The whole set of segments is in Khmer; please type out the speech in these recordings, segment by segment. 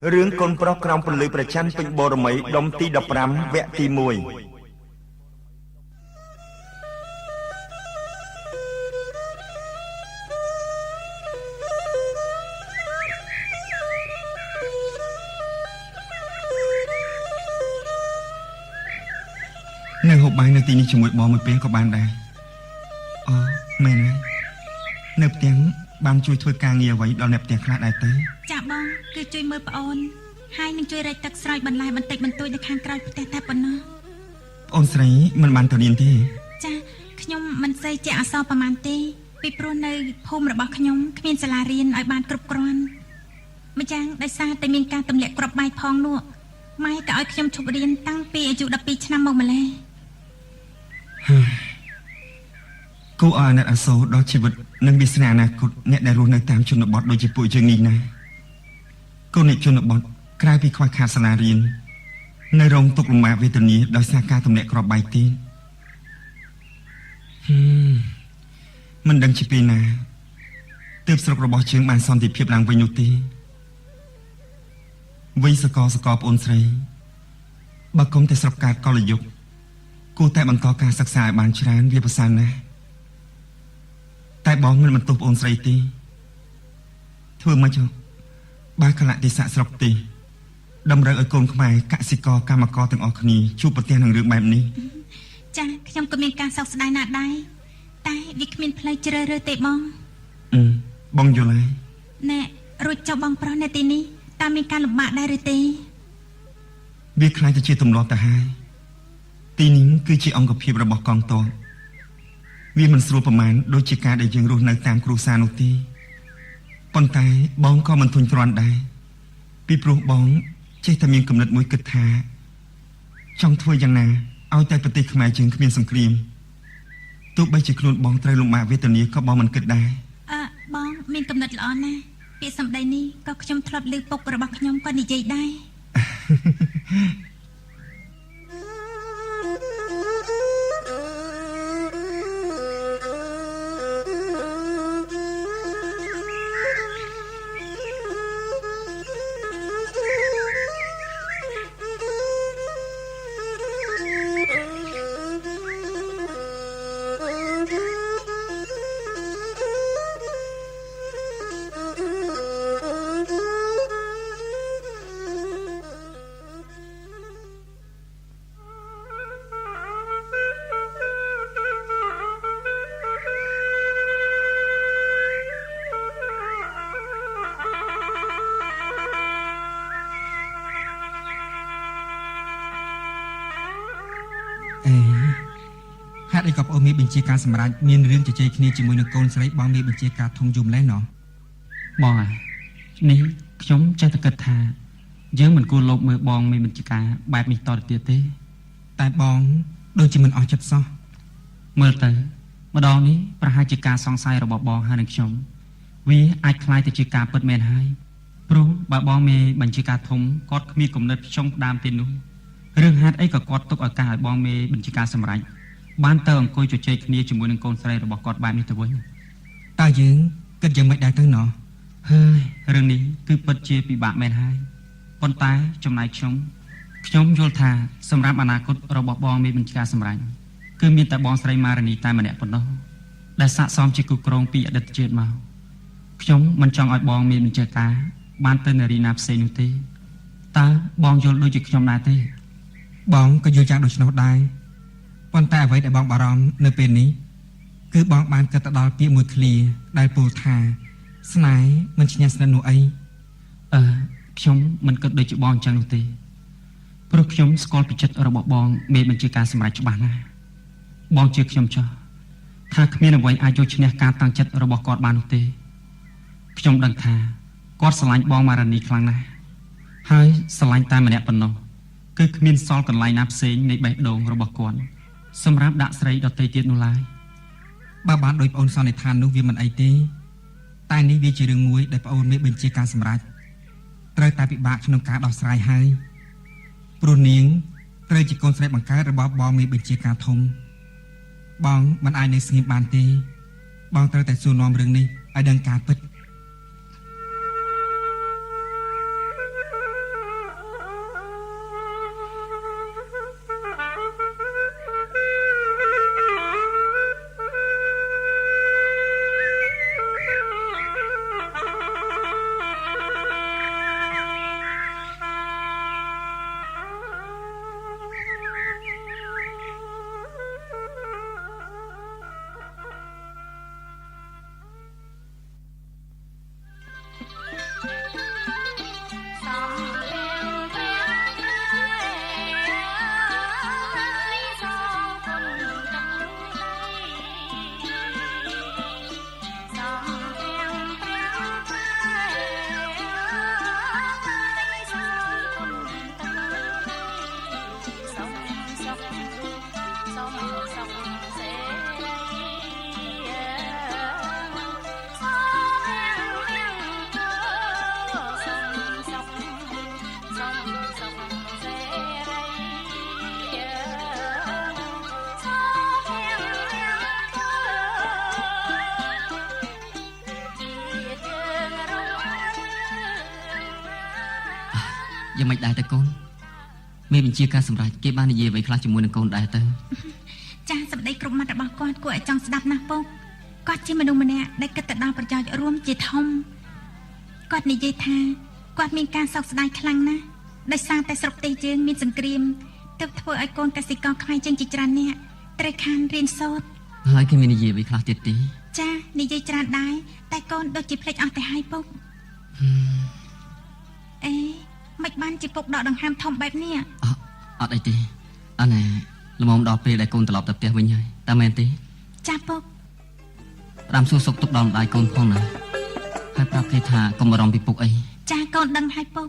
Rương con program phần lưới Prachan Pinh Bồ Mấy Đông Tí Đập Rắm Vẹ Tí Mùi Nơi hộp bài nơi tí ní chỉ một bò một bên có bàn đài mẹ này nệp tiếng ban chui thôi càng nhiều vậy đòi nệp tiếng khác đại tới chả bong cứ chui mơ ôn haiនឹងជួយរៃទឹកស្រោចបន្លែបន្តិចបន្តួចនៅខាងក្រោយផ្ទះតែប៉ុណ្ណោះអូនស្រីមិនបានទៅរៀនទេចាខ្ញុំមិនសូវចេះអក្សរប្រហែលទេពីព្រោះនៅភូមិរបស់ខ្ញុំគ្មានសាលារៀនឲ្យបានគ្រប់គ្រាន់ម្យ៉ាងដោយសារតែមានការទម្លាក់គ្រាប់បែកផងនោះម៉ែក៏ឲ្យខ្ញុំឈប់រៀនតាំងពីអាយុ12ឆ្នាំមកម្ល៉េះគូអាណិតអសូរដល់ជីវិតនិងវាសនាអនាគតអ្នកដែលរស់នៅតាមជនបទដូចជាពួកយើងនេះណាកូនអ្នកជនបទក្រៅពីខ្វះខាតសាលារៀននៅរងទុក្ខលំបាកវេទនាដោយសារការទម្លាក់គ្រាប់បែកទេមិនដឹងជាពេលណាទើបស្រុករបស់យើងបានសន្តិភាពឡើងវិញនោះទេវិញសកលប្អូនស្រីបើគុំតែស្រុកកើតកលយុគគួរតែបន្តការសិក្សាឲ្យបានច្រើនវាប្រសើរណាស់តែបងមិនបន្ទោសប្អូនស្រីទេធ្វើមិនចុះបើកលៈទេសៈស្រុកទេតម្រូវឲ្យកូនខ្មែរកសិករកម្មករទាំងអស់គ្នាជួបប្រទះនឹងរឿងបែបនេះចាខ្ញុំក៏មានការសោកស្ដាយណាស់ដែរតែវាគ្មានផ្លូវជ្រើសរើសទេបងបងយល់ហើយណែរួចចុះបងប្រុសនៅទីនេះតើមានការលំបាកដែរឬទេវាខ្លាចទៅជាទម្លាប់ទៅហើយទីនេះគឺជាអង្គភាពរបស់កងទ័ពវាមិនស្រួលប្រមាណដូចជាការដែលយើងរស់នៅតាមគ្រួសារនោះទេប៉ុន្តែបងក៏មិនធុញទ្រាន់ដែរពីព្រោះបងចេះតែមានគំនិតមួយគិតថាចង់ធ្វើយ៉ាងណាឲ្យតែប្រទេសខ្មែរយើងគ្មានសង្គ្រាមទោះបីជាខ្លួនបងត្រូវលំបាកវេទនាក៏បងមិនគិតដែរបងមានគំនិតល្អណាស់ពាក្យសម្ដីនេះក៏ខ្ញុំធ្លាប់ឮពុករបស់ខ្ញុំក៏និយាយដែរហេតុអីក៏ប្អូនមានបញ្ជាការសម្រាប់មានរឿងជជែកគ្នាជាមួយនឹងកូនស្រីបងមានបញ្ជាការធំយំលែណោះបងនេះខ្ញុំចេះតែគិតថាយើងមិនគួរលបមើលបងមានបញ្ជាការបែបនេះតទៅទៀតទេតែបងដូចជាមិនអស់ចិត្តសោះមើលទៅម្ដងនេះប្រហែលជាការសង្ស័យរបស់បងហើយនឹងខ្ញុំវាអាចคล้ายទៅជាការពិតមែនហើយព្រោះបើបងមានបញ្ជាការធំគាត់គ្មានគំនិតផ្ចង់ផ្ដើមទេនោះរឿងហេតុអីក៏គាត់ទុកឱកាសឲ្យបងមានបញ្ជាការសម្រេចបានទៅអង្គុយជជែកគ្នាជាមួយនឹងកូនស្រីរបស់គាត់បែបនេះទៅវិញតើយើងគិតយ៉ាងម៉េចដែរទៅណោះហើយរឿងនេះគឺពិតជាពិបាកមែនហើយប៉ុន្តែចំណែកខ្ញុំយល់ថាសម្រាប់អនាគតរបស់បងមានបញ្ជាការសម្រេចគឺមានតែបងស្រីម៉ារ៉ានីតែម្នាក់ប៉ុណ្ណោះដែលស័ក្តិសមជាគូក្រងពីអតីតជាតិមកខ្ញុំមិនចង់ឲ្យបងមានបញ្ជាការបានទៅនារីណាផ្សេងនោះទេតើបងយល់ដូចជាខ្ញុំដែរទេបងក៏យល់យ៉ាងដូច្នោះដែរប៉ុន្តែអ្វីដែលបងបារម្ភនៅពេលនេះគឺបងបានគិតទៅដល់ពាក្យមួយឃ្លាដែលពោលថាស្នេហ៍មិនឈ្នះស្និទ្ធនោះអីខ្ញុំមិនគិតដូចជាបងអញ្ចឹងនោះទេព្រោះខ្ញុំស្គាល់ពីចិត្តរបស់បងមានបញ្ជាការសម្រេចច្បាស់ណាស់បងជឿខ្ញុំចុះថាគ្មានអ្វីអាចយកឈ្នះការតាំងចិត្តរបស់គាត់បាននោះទេខ្ញុំដឹងថាគាត់ស្រឡាញ់បងម៉ារ៉ានីខ្លាំងណាស់ហើយស្រឡាញ់តែម្នាក់ប៉ុណ្ណោះគឺគ្មានសល់កន្លែងណាផ្សេងនៃបេះដូងរបស់គាត់សម្រាប់ដាក់ស្រីដទៃទៀតនោះឡើយបើបានដោយប្អូនសន្និដ្ឋាននោះវាមិនអីទេតែនេះវាជារឿងមួយដែលប្អូនមានបញ្ជាការសម្រេចត្រូវតែពិបាកក្នុងការដោះស្រាយហើយព្រោះនាងត្រូវជាកូនស្រីបង្កើតរបស់បងមានបញ្ជាការធំបងមិនអាចនៅស្ងៀមបានទេបងត្រូវតែសួរនាំរឿងនេះឲ្យដឹងការពិត យ៉ាងម៉េចដែរតើកូនមេបញ្ជាការសម្រាប់គេបាននិយាយអ្វីខ្លះជាមួយនឹងកូនដែរទៅចាស់សម្ដីគ្រប់មាត់របស់គាត់គួរឲ្យចង់ស្ដាប់ណាស់ពុកគាត់ជាមនុស្សម្នាក់ដែលគិតទៅដល់ប្រយោជន៍រួមជាធំគាត់និយាយថាគាត់មានការសោកស្ដាយខ្លាំងណាស់ដោយសារតែស្រុកទេសយើងមានសង្គ្រាមទើបធ្វើឲ្យកូនកសិករខ្មែរយើងជាច្រើនអ្នកត្រូវខានរៀនសូត្រហើយគេមាននិយាយអ្វីខ្លះទៀតទេចានិយាយច្រើនដែរតែកូនដូចជាភ្លេចអស់ទៅហើយពុកអេមិនបានជាពុកដកដង្ហើមធំបែបនេះអត់អីទេអាណែល្មមដល់ពេលដែលកូនត្រឡប់ទៅផ្ទះវិញហើយតើមែនទេចាពុកផ្ដាំសួរសុខទុក្ខដល់ម្ដាយកូនផងណាហើយប្រាប់គេថាកុំបារម្ភពីពុកអីចាកូនដឹងហើយពុក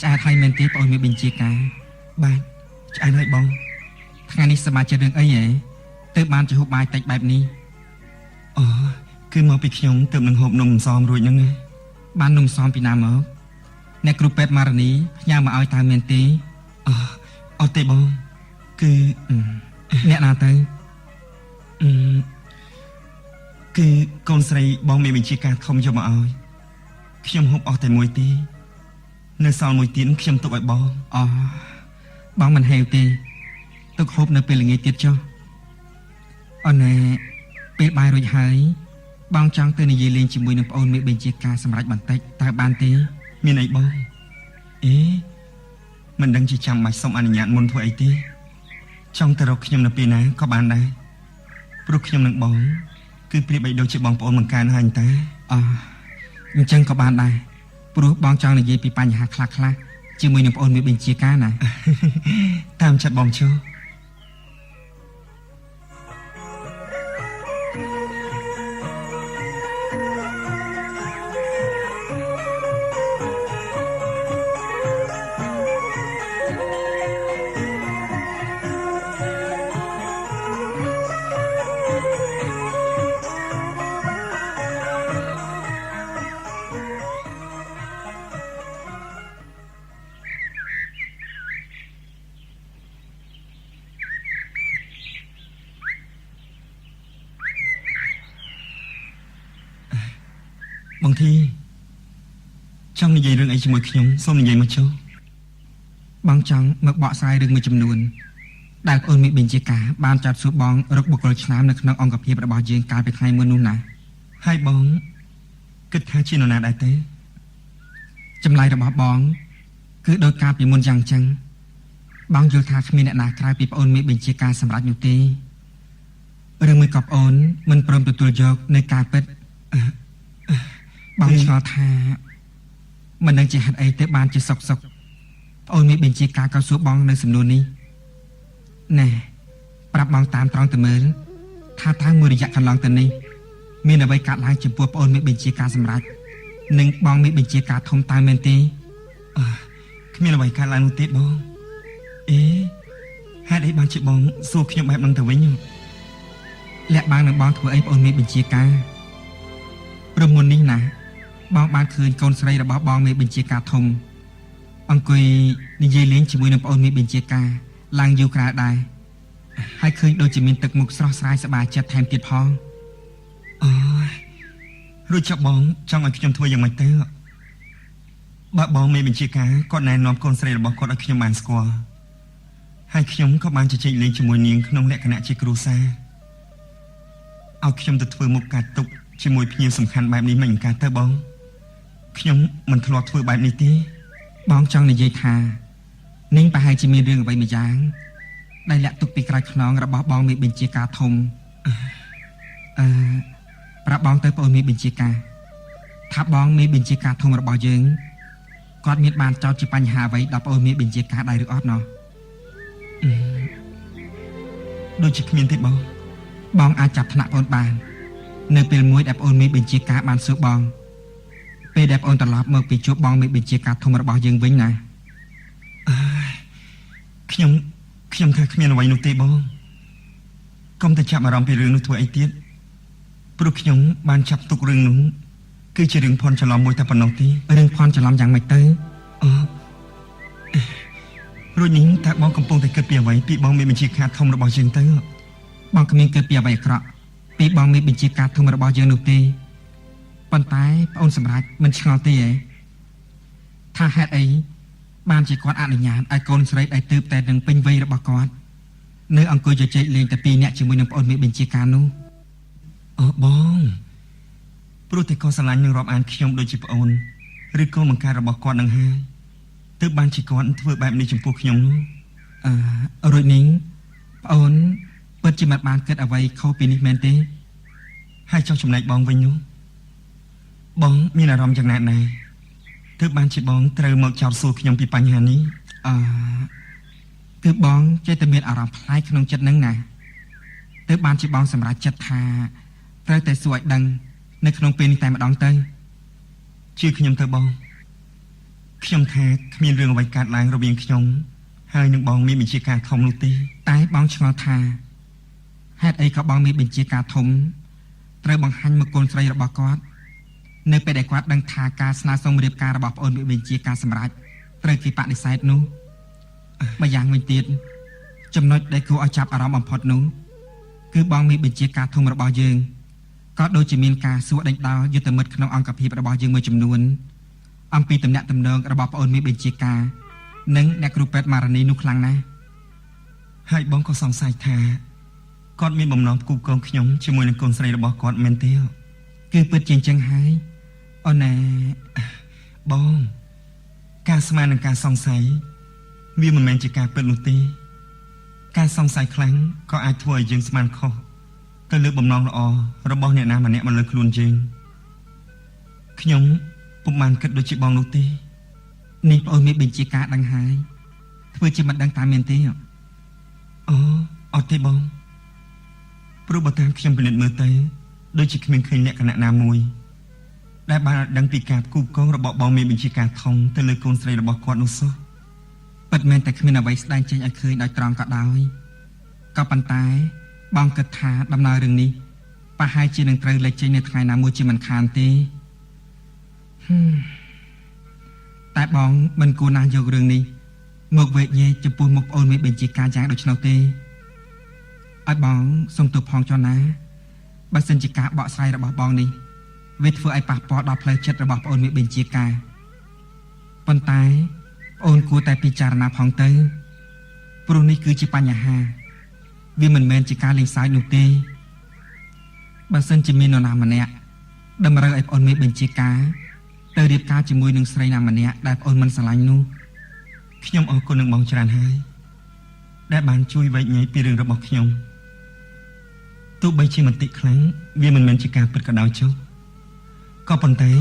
ឆ្អែតហើយមែនទេបងមានបញ្ជាការបាទឆ្អែតហើយបងថ្ងៃនេះសមាជិករឿងអីហ៎ទើបបានជាហូបបាយតិចបែបនេះអូគឺមកពីខ្ញុំទើបនឹងហូបនំសំរួចហ្នឹងណាបាននំសំពីណាមកអ្នកគ្រូពេទ្យម៉ារ៉ានីផ្ញើមកឲ្យតើមែនទេអត់ទេបងគឺអ្នកណាទៅគឺកូនស្រីបងមានបញ្ជាការធំយកមកឲ្យខ្ញុំហូបអស់តែមួយទេនៅសល់មួយទៀតខ្ញុំទុកឲ្យបងបងមិនហេវទេទុកហូបនៅពេលល្ងាចទៀតចុះអូនពេលបាយរួចហើយបងចង់ទៅនិយាយលេងជាមួយនឹងប្អូនមេបញ្ជាការសម្រាប់បន្តិចតើបានទេមានអីបងមិនដឹងជាចាំបាច់សុំអនុញ្ញាតមុនធ្វើអីទេចង់ទៅរកខ្ញុំនៅពេលណាក៏បានដែរព្រោះខ្ញុំនឹងបងគឺប្រៀបបីដូចជាបងប្អូនបង្កើនហើយតាអញ្ចឹងក៏បានដែរព្រោះបងចង់និយាយពីបញ្ហាខ្លះៗជាមួយនឹងប្អូនមេបញ្ជាការណាតាមចិត្តបងជូបងធីចង់និយាយរឿងអីជាមួយខ្ញុំសូមនិយាយមកចុះបងចង់មកបកស្រាយរឿងមួយចំនួនដែលប្អូនមេបញ្ជាការបានចាត់សួរបងរកបុគ្គលឆ្នើមនៅក្នុងអង្គភាពរបស់យើងកាលពីថ្ងៃមុននោះណាហើយបងគិតថាជានរណាដែរទេចម្លើយរបស់បងគឺដោយការពីមុនយ៉ាងចឹងបងយល់ថាគ្មានអ្នកណាក្រៅពីប្អូនមេបញ្ជាការសម្រាប់នោះទេឬមួយក៏ប្អូនមិនព្រមទទួលយកនៅការពិតបងឆ្ងល់ថាមិនដឹងជាហេតុអីទៅបានជាសុកប្អូនមេបញ្ជាការក៏សួរបងនៅសំណួរនេះណែប្រាប់បងតាមត្រង់ទៅមើលថាតើមួយរយៈកន្លងទៅនេះមានអ្វីកើតឡើងចំពោះប្អូនមេបញ្ជាការសម្រាប់និងបងមេបញ្ជាការធំតើមែនទេគ្មានអ្វីកើតឡើងនោះទេបងហេតុអីបានជាបងសួរខ្ញុំបែបហ្នឹងទៅវិញលាក់បាំងនឹងបងធ្វើអីប្អូនមេបញ្ជាការព្រមមុននេះណាបងបានឃើញកូនស្រីរបស់បងមេបញ្ជាការធំអង្គុយនិយាយលេងជាមួយនឹងប្អូនមេបញ្ជាការឡើងយូរក្រៅដែរហើយឃើញដូចជាមានទឹកមុខស្រស់ស្រាយសប្បាយចិត្តថែមទៀតផងរួចចុះបងចង់ឲ្យខ្ញុំធ្វើយ៉ាងម៉េចទៅបើបងមេបញ្ជាការគាត់ណែនាំកូនស្រីរបស់គាត់ឲ្យខ្ញុំបានស្គាល់ហើយខ្ញុំក៏បានជជែកលេងជាមួយនាងក្នុងលក្ខណៈជាគ្រួសារឲ្យខ្ញុំទៅធ្វើមុខកាត់ទុក ជាមួយភ្ញៀវសំខាន់បែបនេះមិនកាទៅបងខ្ញុំមិនធ្លាប់ធ្វើបែបនេះទេបងចង់និយាយថានាងប្រហែលជាមានរឿងអ្វីមួយយ៉ាងដែលលាក់ទុកពីក្រោយខ្នងរបស់បងមេបញ្ជាការធំប្រាប់បងទៅប្អូនមេបញ្ជាការថាបងមេបញ្ជាការធំរបស់យើងគាត់មានបានចោទជាបញ្ហាអ្វីដល់ប្អូនមេបញ្ជាការដែរឬអត់ណោះដូចជាគ្មានទេបងអាចចាប់ថ្នាក់ប្អូនបាននៅពេលមួយដែលប្អូនមេបញ្ជាការបានសួរបងពេលដែលប្អូនត្រឡប់មកពីជួបបងមេបញ្ជាការធំរបស់យើងវិញណាខ្ញុំថាគ្មានអ្វីនោះទេបងកុំតែចាប់អារម្មណ៍ពីរឿងនោះធ្វើអីទៀតព្រោះខ្ញុំបានចាប់ទុករឿងនោះគឺជារឿងភ័ន្តច្រឡំមួយតែប៉ុណ្ណោះទេរឿងភ័ន្តច្រឡំយ៉ាងម៉េចទៅរួចនេះតើបងកំពុងតែគិតពីអ្វីពីបងមេបញ្ជាការធំរបស់យើងទៅបងគ្មានគិតពីអ្វីអាក្រក់ពីបងមេបញ្ជាការធំរបស់យើងនោះទេប៉ុន្តែប្អូនសម្រាប់មិនឆ្ងល់ទេថាហេតុអីបានជាគាត់អនុញ្ញាតឲ្យកូនស្រីដែលទើបតែនឹងពេញវ័យរបស់គាត់នៅអង្គុយជជែកលេងតែពីរនាក់ជាមួយនឹងប្អូនមេបញ្ជាការនោះបងព្រោះតែគាត់ស្រឡាញ់នឹងរាប់អានខ្ញុំដូចជាប្អូនឬកូនបង្ការរបស់គាត់នឹងហើយទើបបានជាគាត់ធ្វើបែបនេះចំពោះខ្ញុំនោះរួចនេះប្អូនពិតជាមិនបានគិតអ្វីខុសពីនេះមែនទេហើយចុះចំណែកបងវិញនោះបងមានអារម្មណ៍យ៉ាងណាដែរទើបបានជាបងត្រូវមកចោទសួរខ្ញុំពីបញ្ហានេះគឺបងចេះតែមានអារម្មណ៍ប្លែកក្នុងចិត្តនឹងណាទើបបានជាបងសម្រេចចិត្តថាត្រូវតែសួរឲ្យដឹងនៅក្នុងពេលនេះតែម្ដងទៅជឿខ្ញុំទៅបងខ្ញុំថាគ្មានរឿងអ្វីកើតឡើងរវាងខ្ញុំហើយនឹងបងមានបញ្ជាការធំនោះទេតែបងឆ្ងល់ថាហេតុអីក៏បងមានបញ្ជាការធំត្រូវបង្ហាញមកកូនស្រីរបស់គាត់នៅពេលដែលគាត់ដឹងថាការស្នើសុំរៀបការរបស់ប្អូនមានបញ្ជាការសម្រេចត្រូវគេបដិសេធនោះម្យ៉ាងវិញទៀតចំណុចដែលគួរឲ្យចាប់អារម្មណ៍បំផុតនោះគឺបងមានបញ្ជាការធំរបស់យើងក៏ដូចជាមានការសួរដេញដោលយុទ្ធមិត្តក្នុងអង្គភាពរបស់យើងមួយចំនួនអំពីតំណែងតំណងរបស់ប្អូនមានបញ្ជាការនិងអ្នកគ្រូពេទ្យម៉ារ៉ានីនោះខ្លាំងណាស់ហើយបងក៏សង្ស័យថាគាត់មានបំណងផ្គូផ្គងខ្ញុំជាមួយនឹងកូនស្រីរបស់គាត់មែនទេគឺពិតជាអញ្ចឹងហើយអូនណាបងការស្មាននឹងការសង្ស័យវាមិនមែនជាការពិតនោះទេការសង្ស័យខ្លាំងក៏អាចធ្វើឲ្យយើងស្មានខុសទៅលើបំណងល្អរបស់អ្នកណាម្នាក់មកលើខ្លួនយើងខ្ញុំពុំបានគិតដូចជាបងនោះទេនេះប្អូនមានបញ្ជាការដឹងហើយធ្វើជាមិនដឹងតាមមែនទេអត់ទេបងព្រោះបើតាមខ្ញុំពិនិត្យមើលទៅដូចជាគ្មានឃើញលក្ខណៈណាមួយដែលបានដឹងពីការផ្គូផ្គងរបស់បងមានបញ្ជាការធំទៅលើកូនស្រីរបស់គាត់នោះសោះពិតមែនតែគ្មានអ្វីស្ដែងចេញឲ្យឃើញដោយត្រង់ក៏ដោយក៏ប៉ុន្តែបងគិតថាដំណើររឿងនេះប្រហែលជានឹងត្រូវលេចចេញនៅថ្ងៃណាមួយជាមិនខានទេតែបងមិនគួរណាស់យករឿងនេះមកវេញែកចំពោះមុខប្អូនមេបញ្ជាការយ៉ាងដូច្នោះទេឲ្យបងសុំទោសផងចុះណាបើសិនជាការបកស្រាយរបស់បងនេះវាធ្វើឲ្យប៉ះពាល់ដល់ផ្លូវចិត្តរបស់ប្អូនមេបញ្ជាការប៉ុន្តែប្អូនគួរតែពិចារណាផងទៅព្រោះនេះគឺជាបញ្ហាវាមិនមែនជាការលេងសើចនោះទេបើសិនជាមាននរណាម្នាក់តម្រូវឲ្យប្អូនមេបញ្ជាការទៅរៀបការជាមួយនឹងស្រីណាម្នាក់ដែលប្អូនមិនស្រឡាញ់នោះខ្ញុំអរគុណនឹងបងច្រើនហើយដែលបានជួយវែកញែកពីរឿងរបស់ខ្ញុំទោះបីជាមតិខ្លាំងវាមិនមែនជាការពិតក៏ដោយចុះក៏ប៉ុន្តែ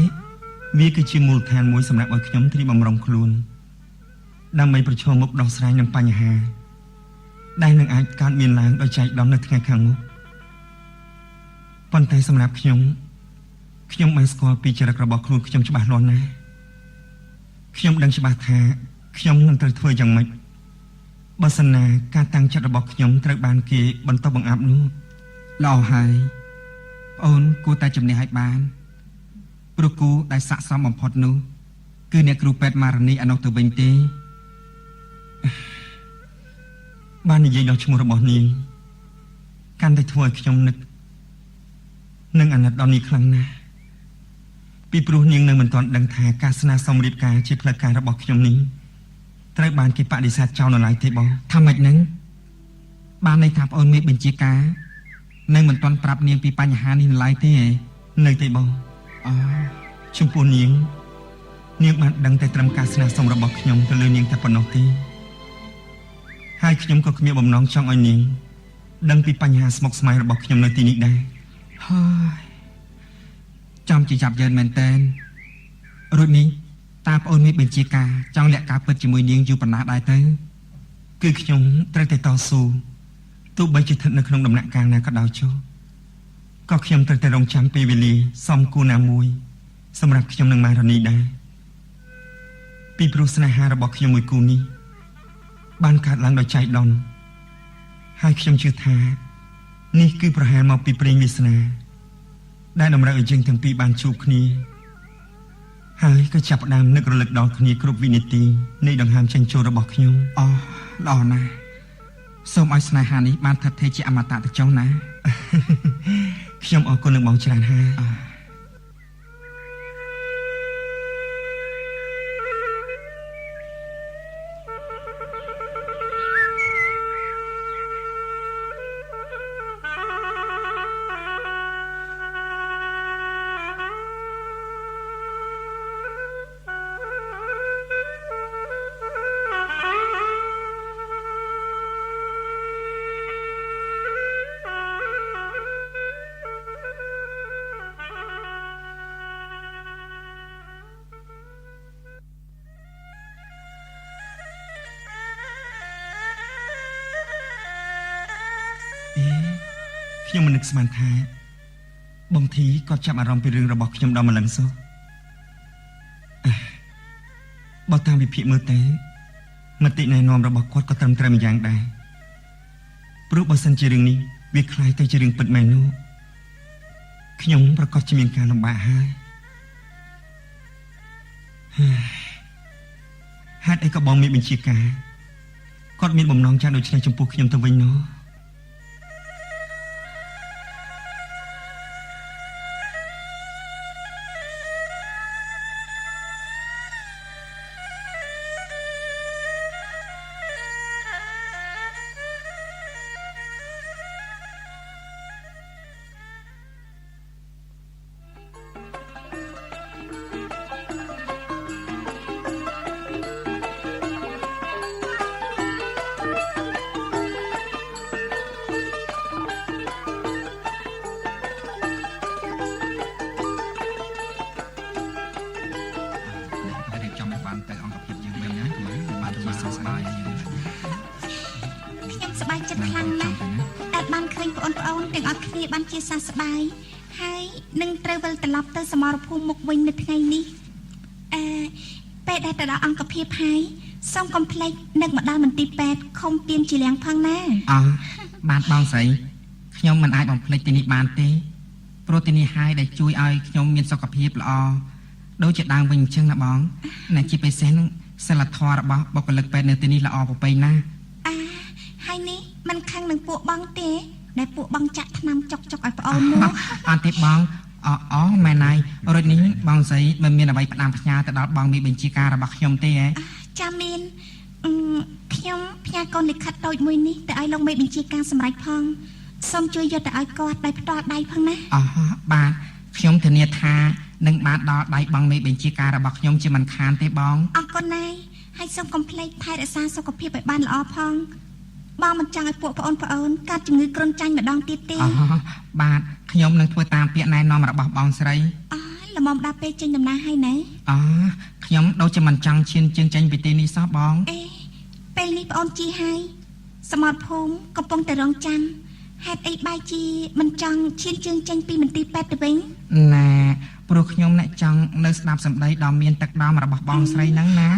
វាគឺជាមូលដ្ឋានមួយសម្រាប់ឲ្យខ្ញុំត្រៀមបំរុងខ្លួនដើម្បីប្រឈមមុខដោះស្រាយនឹងបញ្ហាដែលនឹងអាចកើតមានឡើងដោយចៃដន្យនៅថ្ងៃខាងមុខប៉ុន្តែសម្រាប់ខ្ញុំបានស្គាល់ពីចរិតរបស់ខ្លួនខ្ញុំច្បាស់លាស់ណាស់ខ្ញុំដឹងច្បាស់ថាខ្ញុំនឹងត្រូវធ្វើយ៉ាងម៉េចបើសិនណាការតាំងចិត្តរបស់ខ្ញុំត្រូវបានគេបន្តបង្អាប់នោះល្អហើយប្អូនគួរតែជំនះឲ្យបានព្រោះគូដែលស័ក្តិសមបំផុតនោះគឺអ្នកគ្រូពេទ្យម៉ារ៉ានីអនុទៅវិញទេបាននិយាយដល់ឈ្មោះរបស់នាងកាន់តែធ្វើឲ្យខ្ញុំនឹកនឹងអាណិតដល់នាងខ្លាំងណាស់ពីព្រោះនាងនៅមិនទាន់ដឹងថាការស្នើសុំរៀបការជាផ្លូវការរបស់ខ្ញុំនេះត្រូវបានគេបដិសេធចោលនៅឡើយទេបងថាម៉េចហ្នឹងបានន័យថាប្អូនមេបញ្ជាការនៅមិនទាន់ប្រាប់នាងពីបញ្ហានេះនៅឡើយទេ នៅទេបងចំពោះនាងបានដឹងតែត្រឹមការស្នើសុំរបស់ខ្ញុំទៅលើនាងតែប៉ុណ្ណោះទេហើយខ្ញុំក៏គ្មានបំណងចង់ឲ្យនាងដឹងពីបញ្ហាស្មុគស្មាញរបស់ខ្ញុំនៅទីនេះដែរហើយចាំជាចាប់យើងមែនតើរួចនេះតាប្អូនមានបញ្ជាការចង់លាក់ការពិតជាមួយនាងយូរប៉ុណ្ណាដែរទៅគឺខ្ញុំត្រូវតែតស៊ូទោះបីជាស្ថិតនៅក្នុងដំណាក់កាលណាក៏ដោយចុះក៏ខ្ញុំត្រូវតែរងចាំពេលវេលាសមគួរណាមួយសម្រាប់ខ្ញុំនិងម៉ារ៉ានីដែរពីព្រោះស្នេហារបស់ខ្ញុំមួយគូនេះបានកើតឡើងដោយចៃដន្យហើយខ្ញុំជឿថានេះគឺប្រហែលមកពីព្រេងវាសនាដែលតម្រូវឲ្យយើងទាំងពីរបានជួបគ្នាហើយក៏ចាប់ផ្ដើមនឹករលឹកដល់គ្នាគ្រប់វិនាទីនៃដង្ហើមចេញចូលរបស់ខ្ញុំល្អណាស់សូមឲ្យស្នេហានេះបានថិតថេរជាអមតៈទៅចុះណាខ្ញុំអរគុណនឹងបងច្រើនហើយខ្ញុំមិននឹកស្មានថាបងធីគាត់ចាប់អារម្មណ៍ពីរឿងរបស់ខ្ញុំដល់ម្លឹងសោះបើតាមវិភាគមើលទៅមតិណែនាំរបស់គាត់ក៏ត្រឹមត្រូវម្យ៉ាងដែរព្រោះបើសិនជារឿងនេះវាคล้ายទៅជារឿងពិតមែននោះខ្ញុំប្រកាសជាមានការលំបាកហើយហេតុអីក៏បងមានបញ្ជាការគាត់មានបំណងចង់ដូចនេះចំពោះខ្ញុំទៅវិញនោះជាសះស្បើយហើយនឹងត្រូវវិលត្រឡប់ទៅសមរភូមិមុខវិញនៅថ្ងៃនេះពេលដែលទៅដល់អង្គភាពហើយសូមកុំភ្លេចនឹកមកដល់មន្ទីរពេទ្យខំទៀនជាលៀងផងណាបានបងស្រីខ្ញុំមិនអាចបំភ្លេចទីនេះបានទេព្រោះទីនេះហើយដែលជួយឲ្យខ្ញុំមានសុខភាពល្អដូចជាដើមវិញអញ្ចឹងណាបងណាជាពិសេសនឹងសិលធម៌របស់បុគ្គលិកពេទ្យនៅទីនេះល្អប្រពៃណាហើយនេះមិនខឹងនឹងពួកបងទេដែលពួកបងចាក់ថ្នាំចុកឲ្យប្អូននោះអត់ទេបងមែនហើយរួចនេះបងស្រីមិនមានអ្វីផ្ដាំផ្ញើទៅដល់បងមានបញ្ជាការរបស់ខ្ញុំទេហ៎ចាំមានខ្ញុំផ្ញើកូនលិខិតតូចមួយនេះទៅឲ្យលោកមេបញ្ជាការសម្រេចផងសូមជួយយកទៅឲ្យគាត់ដោយផ្ទាល់ដៃផងណាបាទខ្ញុំធានាថានឹងបានដល់ដៃបងមេបញ្ជាការរបស់ខ្ញុំជាមិនខានទេបងអរគុណណាស់ហើយសូមកុំភ្លេចថែរក្សាសុខភាពឲ្យបានល្អផងបងមិនចង់ឲ្យពួកប្អូនកើតជំងឺគ្រុនចាញ់ម្ដងទៀតទេបាទខ្ញុំនឹងធ្វើតាមពាក្យណែនាំរបស់បងស្រីល្មមដល់ពេលចេញដំណើរហើយណាខ្ញុំដូចជាមិនចង់ឈានជើងចេញពីទីនេះសោះបងពេលនេះប្អូនជីហើយសមត្ថភូមិកំពុងតែរងចាំហេតុអីបែរជាមិនចង់ឈានជើងចេញពីមន្ទីរពេទ្យទៅវិញណាព្រោះខ្ញុំអ្នកចង់នៅស្ដាប់សម្ដីដ៏មានទឹកដមរបស់បងស្រីហ្នឹងណា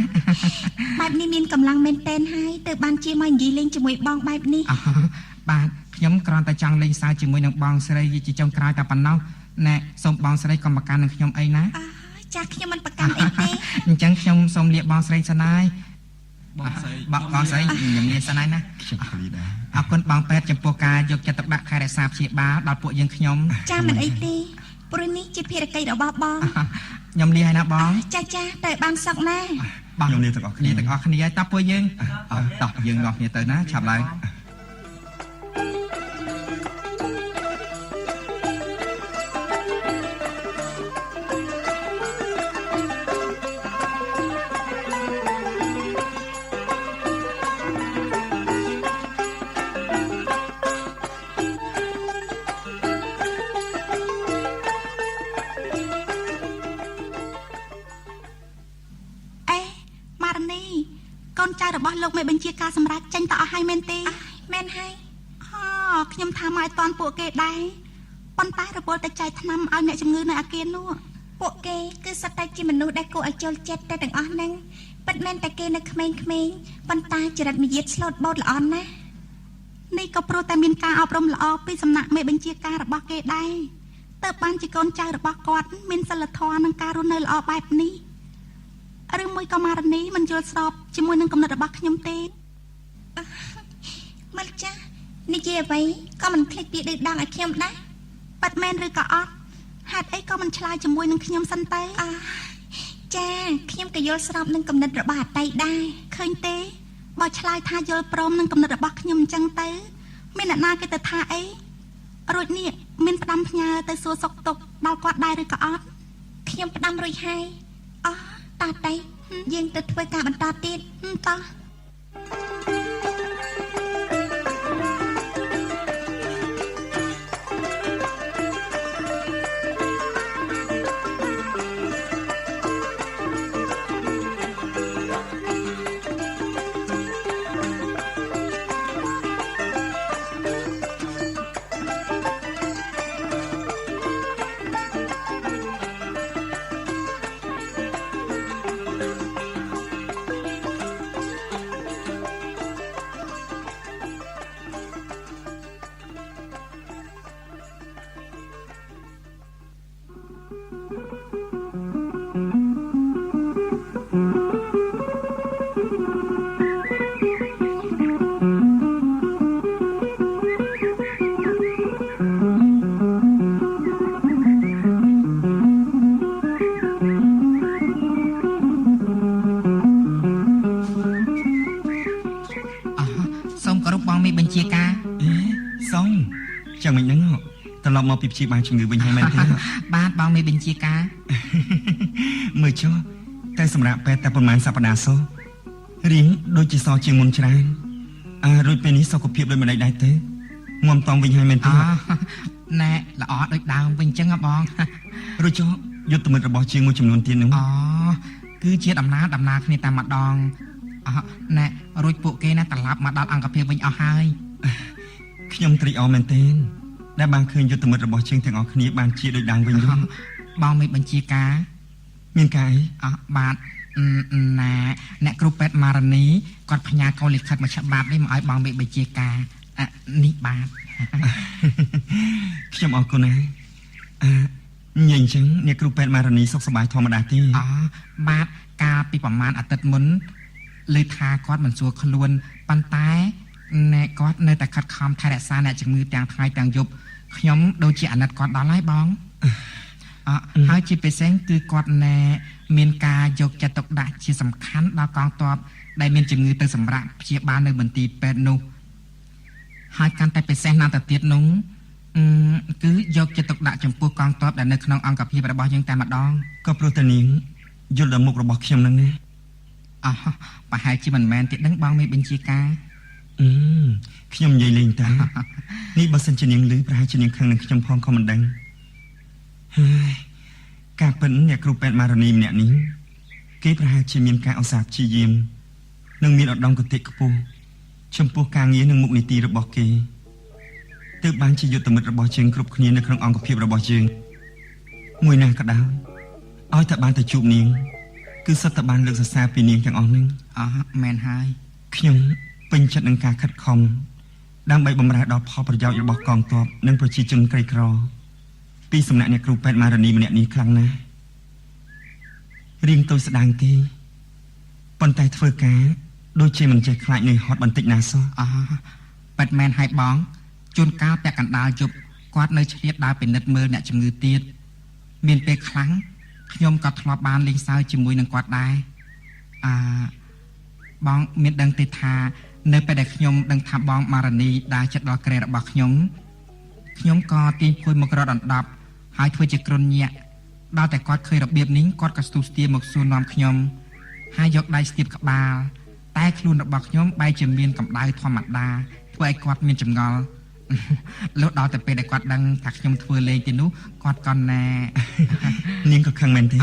បែបនេះមានកម្លាំងមែនតែនហើយទៅបានជាមកនិយាយលេងជាមួយបងបែបនេះបាទខ្ញុំគ្រាន់តែចង់លេងសើចជាមួយនឹងបងស្រីជាចុងក្រោយតែប៉ុណ្ណោះណែសូមបងស្រីកុំប្រកាន់នឹងខ្ញុំអីណាចាខ្ញុំមិនប្រកាន់អីទេអញ្ចឹងខ្ញុំសូមលាបងស្រីសិនហើយបងស្រីខ្ញុំមានសិនហើយណាខ្ញុំឃ្លីដែរអរគុណបងពេទ្យចំពោះការយកចិត្តទុកដាក់ថែរក្សាព្យាបាលដល់ពួកយើងខ្ញុំចាមិនអីទេព្រោះនេះជាភារកិច្ចរបស់បងខ្ញុំលាហើយណាបងចាទៅបានសុខណាបងខ្ញុំលាទាំងអស់គ្នាហើយតើពួកយើងតោះយើងនាំគ្នាទៅណាឆាប់ឡើង របស់លោកមេបញ្ជាការសម្រាប់ចេញទៅអស់ហើយមែនទេ មែនហើយ ខ្ញុំថាមកឲ្យតាន់ពួកគេដែរប៉ុន្តែរវល់តែចែកថ្នាំឲ្យអ្នកជំងឺនៅអាគារនោះ ពួកគេគឺសុទ្ធតែជាមនុស្សដែលគួរឲ្យចូលចិត្តតែទាំងអស់ហ្នឹងពិតមែនតែគេនៅក្មេងៗប៉ុន្តែចរិតមាយាទស្លូតបូតល្អណាស់ នេះក៏ព្រោះតែមានការអប់រំល្អពីសំណាក់មេបញ្ជាការរបស់គេដែរទើបបានជាកូនចៅរបស់គាត់មានសិលធម៌និងការរស់នៅល្អបែបនេះឬមួយក៏ម៉ារនីមិនយល់ស្របជាមួយនឹងគំនិតរបស់ខ្ញុំទេ មកចាស់និយាយអ្វីក៏មិនភ្លេចពីឌឺដងឲ្យខ្ញុំដែរ ប៉ាត់មែនឬក៏អត់ហេតុអីក៏មិនឆ្លើយជាមួយនឹងខ្ញុំសិនទេ ចាខ្ញុំក៏យល់ស្របនឹងគំនិតរបស់អតីតដែរ ឃើញទេបើឆ្លើយថាយល់ព្រមនឹងគំនិតរបស់ខ្ញុំអញ្ចឹងទៅមានអ្នកណាគេទៅថាអីរួចនេះមានផ្ដាំផ្ញើទៅសួរសុខទុក្ខដល់គាត់ដែរឬក៏អត់ ខ្ញុំផ្ដាំរួចហើយតាតៃយើងទៅធ្វើការបន្តទៀតតោះ ជាការ សុំចាំមិនហ្នឹងត្រឡប់មកពីព្យាបាលជំងឺវិញហើយមែនទេ បាទបងមេបញ្ជាការ មើលចុះតែសម្រាប់ពេទ្យតែប្រហែលសប្តាហ៍សោះរៀងដូចជាសជាងមុនច្រើនរួចពេលនេះសុខភាពដូចម្ដេចដែរទេងំតំវិញហើយមែនទេ ណែល្អដូចដើមវិញអញ្ចឹងហ៎បង រួចចុះយុទ្ធមិត្តរបស់ជាងមួយចំនួនទៀតនោះ គឺជាដំណើរគ្នាតែម្ដងណែរួចពួកគេណាត្រឡប់មកដល់អង្គភាពវិញអស់ហើយ ខ្ញុំត្រេកអរមែនទែនដែលបានឃើញយុទ្ធមិត្តរបស់ជាងទាំងអស់គ្នាបានជាដូចដើមវិញនោះ បងមេបញ្ជាការ មានការអី បាទណែអ្នកគ្រូពេទ្យម៉ារនីគាត់ផ្ញើកោលិខិតមួយច្បាប់នេះមកឲ្យបងមេបញ្ជាការនេះបាទ ខ្ញុំអរគុណណាស់ញ៉ៃអញ្ចឹងអ្នកគ្រូពេទ្យម៉ារនីសុខសប្បាយធម្មតាទេ បាទកាលពីប្រហែលអាទិត្យមុនលើថាគាត់មិនស្រួលខ្លួនប៉ុន្តែណែគាត់នៅតែខិតខំថែរក្សាអ្នកជំងឺទាំងថ្ងៃទាំងយប់ខ្ញុំដូចជាអាណិតគាត់ដល់ហើយបងហើយជាពិសេសគឺគាត់ណែមានការយកចិត្តទុកដាក់ជាសំខាន់ដល់កងទ័ពដែលមានជំងឺទៅសម្រាប់ព្យាបាលនៅមន្ទីរពេទ្យនោះហើយកាន់តែពិសេសណាស់ទៅទៀតនោះគឺយកចិត្តទុកដាក់ចំពោះកងទ័ពដែលនៅក្នុងអង្គភាពរបស់យើងតែម្ដង ក៏ព្រោះតែនាងយល់ដល់មុខរបស់ខ្ញុំហ្នឹងណា ប្រហែលជាមិនមែនទេដឹងបងមេបញ្ជាការ ខ្ញុំនិយាយលេងតែ នេះបើសិនជានាងឮប្រហែលជានាងខឹងនឹងខ្ញុំផងក៏មិនដឹងហើយការពិតអ្នកគ្រូពេទ្យម៉ារនីម្នាក់នេះគេប្រហែលជាមានការឧស្សាហ៍ព្យាយាមនិងមានឧត្តមគតិខ្ពស់ចំពោះការងារនិងមុខនីតិរបស់គេទើបបានជាយុទ្ធមិត្តរបស់យើងគ្រប់គ្នានៅក្នុងអង្គភាពរបស់យើងមួយណាក៏ដោយឲ្យតែបានទៅជួបនាងគឺសិតតែបានលើកសរសើរពីនាងទាំងអស់ហ្នឹងមែនហើយ ខ្ញុំពេញចិត្តនឹងការខិតខំដើម្បីបម្រើដល់ផលប្រយោជន៍របស់កងទ័ពនិងប្រជាជនក្រីក្រពីសំណាក់អ្នកគ្រូពេទ្យម៉ារនីម្នាក់នេះខ្លាំងណាស់រៀងតូចស្ដាងទេប៉ុន្តែធ្វើការដូចជាមិនចេះខ្លាចនឿយហត់បន្តិចណាសោះ ប៉ិតមែនហើយបងជួនកាលពាក់កណ្ដាលយប់គាត់នៅឆ្លៀតដើរពិនិត្យមើលអ្នកជំងឺទៀតមានពេលខ្លាំងខ្ញុំក៏ធ្លាប់បានលេងសើចជាមួយនឹងគាត់ដែរបងមានដឹងទេថានៅពេលដែលខ្ញុំដឹងថាបងម៉ារនីដើរចិត្តដល់ក្រែរបស់ខ្ញុំក៏ទាញភួយមករត់អណ្ដាប់ហើយធ្វើជាគ្រុនញាក់ដល់តែគាត់ឃើញរបៀបនេះគាត់ក៏ស្ទុះស្ទាមកសួរនាំខ្ញុំហើយយកដៃស្ទាបក្បាលតែខ្លួនរបស់ខ្ញុំបែរជាមានកម្ដៅធម្មតាធ្វើឲ្យគាត់មានចម្ងល់លុះដល់តែពេលដែលគាត់ដឹងថាខ្ញុំធ្វើលេងទីនោះគាត់ក៏ណែ នាងក៏ខឹងមែនទេ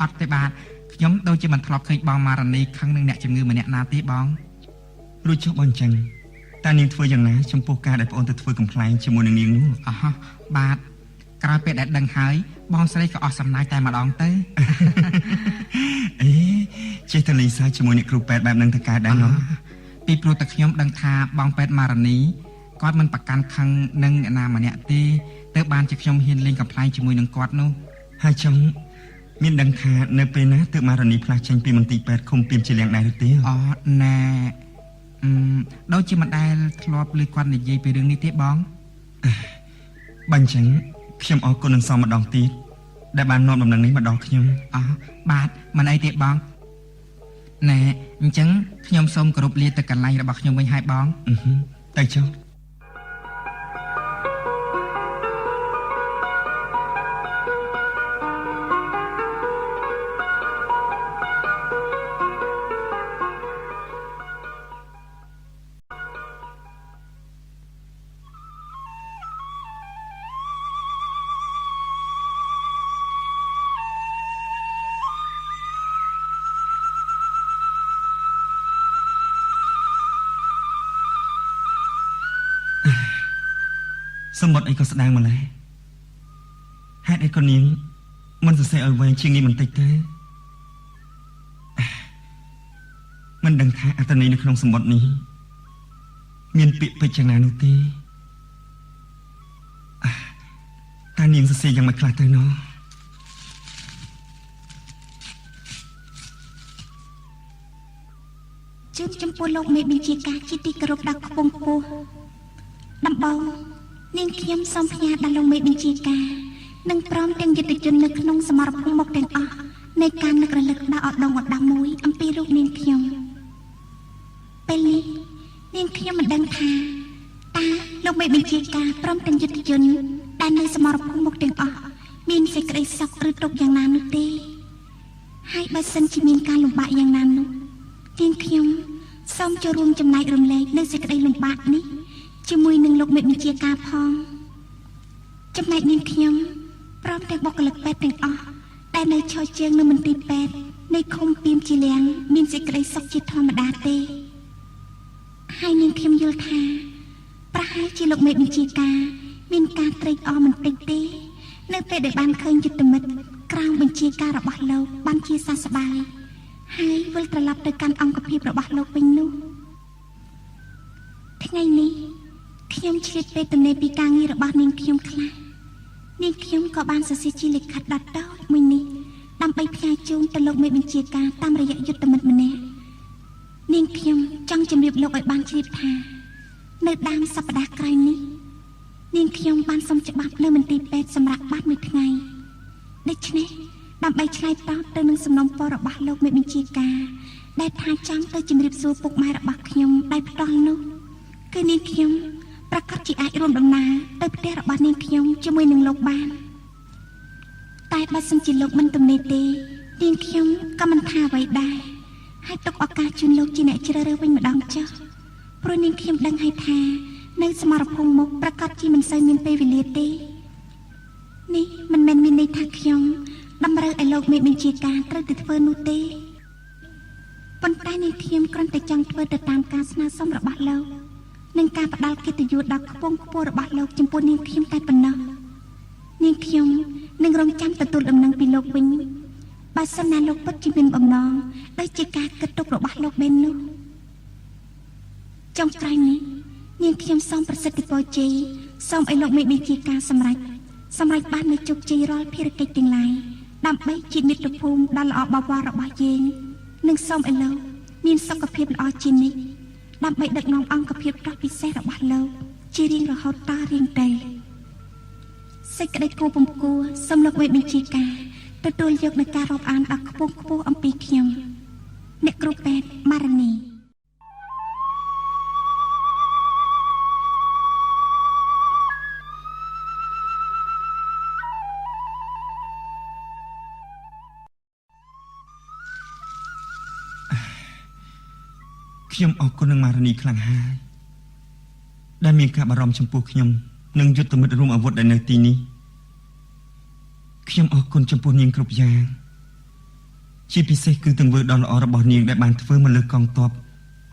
អត់ទេបាទ ខ្ញុំដូចជាមិនធ្លាប់ឃើញបងម៉ារ៉ានីខឹងនឹងអ្នកជំងឺម្នាក់ណាទេបង រួចចុះបងចឹងតើនាងធ្វើយ៉ាងណាចំពោះការដែលប្អូនទៅធ្វើកំ pl ែងជាមួយនឹងនាងនោះ អហោះបាទក្រោយពេលដែលដឹងហើយបងស្រីក៏អស់សំណាចតែម្ដងទៅ អេចេះតែលេងសើចជាមួយអ្នកគ្រូពេទ្យបែបហ្នឹងទៅកើតដែរណោះ ពីព្រោះតែខ្ញុំដឹងថាបងពេទ្យម៉ារ៉ានីគាត់មិនប្រកាន់ខឹងនឹងអ្នកណាម្នាក់ទេទើបបានជាខ្ញុំហ៊ានលេងកំ pl ែងជាមួយនឹងគាត់នោះ ហើយចង់មានដឹងថានៅពេលណាទើបម៉ារ៉ានីផ្លាស់ចេញពីមន្ទីរពេទ្យឃុំពីមជាលៀងដែរឬទេ អូណែដូចជាមិនដែលធ្លាប់ឮគាត់និយាយពីរឿងនេះទេបង បើអញ្ចឹងខ្ញុំអរគុណនឹងសមម្ដងទៀតដែលបាននាំដំណឹងនេះមកដល់ខ្ញុំ អូបាទមិនអីទេបងណែអញ្ចឹងខ្ញុំសូមគោរពលាទៅកន្លែងរបស់ខ្ញុំវិញហើយបង ទៅចុះ សម្បត្តិអីក៏ស្ដាងម្ល៉េះហេតុអីក៏នាងមិនសរសេរឲ្យវែងជាងនេះបន្តិចទេមិនដឹងថាអត្ថន័យនៅក្នុងសម្បត្តិនេះមានពាក្យពេចន៍យ៉ាងណានោះទេតើនាងសរសេរយ៉ាងម៉េចខ្លះទៅណោះ ជូនចំពោះលោកមេបញ្ជាការជាទីគោរពដល់ខ្ពង់ខ្ពស់ដំបងនាងខ្ញុំសូមផ្ញើដល់លោកមេបញ្ជាការនិងព្រមទាំងយុទ្ធជននៅក្នុងសមរភូមិមុខទាំងអស់នៃការនឹករលឹកដល់ឧត្តមឧត្តមមួយអំពីរូបនាងខ្ញុំពេលនេះនាងខ្ញុំមិនដឹងថាតើលោកមេបញ្ជាការព្រមទាំងយុទ្ធជនដែលនៅសមរភូមិមុខទាំងអស់មានសេចក្តីសុខឬទុក្ខយ៉ាងណានោះទេហើយបើសិនជាមានការលំបាកយ៉ាងណានោះនាងខ្ញុំសូមចូលរួមចំណែករំលែកនៅសេចក្តីលំបាកនេះជាមួយនឹងលោកមេបញ្ជាការផងចំណែកនាងខ្ញុំព្រមទាំងបុគ្គលិកពេទ្យទាំងអស់ដែលនៅឈរជើងនៅមន្ទីរពេទ្យនៃឃុំពីមជាលៀងមានសេចក្តីសុខជាធម្មតាទេហើយនាងខ្ញុំយល់ថាប្រហែលជាលោកមេបញ្ជាការមានការត្រេកអរមិនតិចទេនៅពេលដែលបានឃើញយុទ្ធមិត្តក្រោមបញ្ជាការរបស់លោកបានជាសះស្បើយហើយវិលត្រឡប់ទៅកាន់អង្គភាពរបស់លោកវិញនោះថ្ងៃនេះខ្ញុំឆ្លៀតពេលទំនេរពីការងាររបស់នាងខ្ញុំខ្លះនាងខ្ញុំក៏បានសរសេរជាលិខិតដតូចមួយនេះដើម្បីផ្ញើជូនទៅលោកមេបញ្ជាការតាមរយៈយុទ្ធមិត្តម្នាក់នាងខ្ញុំចង់ជម្រាបលោកឲ្យបានជ្រាបថានៅដើមសប្តាហ៍ក្រោយនេះនាងខ្ញុំបានសុំច្បាប់នៅមន្ទីរពេទ្យសម្រាប់បាត់មួយថ្ងៃដូច្នេះដើម្បីឆ្លើយតបទៅនឹងសំណុំពររបស់លោកមេបញ្ជាការដែលថាចង់ទៅជម្រាបសួរពុកម៉ែរបស់ខ្ញុំដោយផ្ទាល់នោះគឺនាងខ្ញុំប្រកាសជាអាចរួមដំណើរទៅផ្ទះរបស់នាងខ្ញុំជាមួយនឹងលោកបានតែបើសិនជាលោកមិនទំនេរទេនាងខ្ញុំក៏មិនថាអ្វីដែរហើយទុកឱកាសជូនលោកជាអ្នកជ្រើសរើសវិញម្ដងចុះព្រោះនាងខ្ញុំដឹងហើយថានៅសមរភូមិមុខប្រកាសជាមិនសូវមានពេលវេលាទេនេះមិនមែនមានន័យថាខ្ញុំតម្រូវឲ្យលោកមេបញ្ជាការត្រូវទៅធ្វើនោះទេប៉ុន្តែនាងខ្ញុំគ្រាន់តែចង់ធ្វើទៅតាមការស្នើសុំរបស់លោកនិងការផ្ដល់កិត្តិយសដល់ខ្ពង់ខ្ពស់របស់លោកចំពោះនាងខ្ញុំតែប៉ុណ្ណោះនាងខ្ញុំនឹងរងចាំទទួលដំណឹងពីលោកវិញបើសិនណាលោកពិតជាមានបំណងដូចជាការគិតទុករបស់លោកបែបនោះចុងក្រោយនេះនាងខ្ញុំសូមប្រសិទ្ធពរជ័យសូមឲ្យលោកមេបញ្ជាការសម្រេចបាននូវជោគជ័យរាល់ភារកិច្ចទាំងឡាយដើម្បីជាមាតុភូមិដ៏ល្អបវររបស់យើងនិងសូមឲ្យលោកមានសុខភាពល្អជានិច្ចដើម្បីដឹកនាំអង្គភាពដ៏ពិសេសរបស់លោកជារៀងរហូតតរៀងទៅសេចក្តីគូពំគួរសូមលោកមេបញ្ជាការទទួលយកនូវការរាប់អានដ៏ខ្ពង់ខ្ពស់អំពីខ្ញុំអ្នកគ្រូពេទ្យម៉ារ៉ានីខ្ញុំអរគុណនឹងម៉ារ៉ានីខ្លាំងហើយដែលមានការបារម្ភចំពោះខ្ញុំនិងយុទ្ធមិត្តរួមអាវុធដែលនៅទីនេះខ្ញុំអរគុណចំពោះនាងគ្រប់យ៉ាង ជាពិសេសគឺទង្វើដ៏ល្អរបស់នាងដែលបានធ្វើមកលើកងទ័ព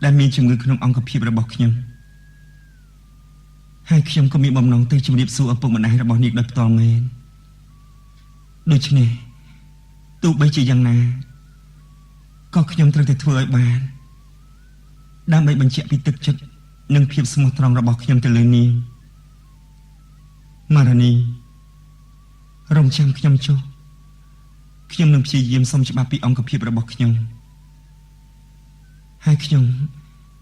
ដែលមានជំងឺក្នុងអង្គភាពរបស់ខ្ញុំហើយខ្ញុំក៏មានបំណងទៅជម្រាបសួរឪពុកម្ដាយរបស់នាងដោយផ្ទាល់មែនដូច្នេះទោះបីជាយ៉ាងណាក៏ខ្ញុំត្រូវតែធ្វើឲ្យបានដើម្បីបញ្ជាក់ពីទឹកចិត្តនិងភាពស្មោះត្រង់របស់ខ្ញុំទៅលើនាងម៉ារ៉ានីរំចាំខ្ញុំចុះខ្ញុំនឹងព្យាយាមសុំច្បាប់ពីអង្គភាពរបស់ខ្ញុំហើយខ្ញុំ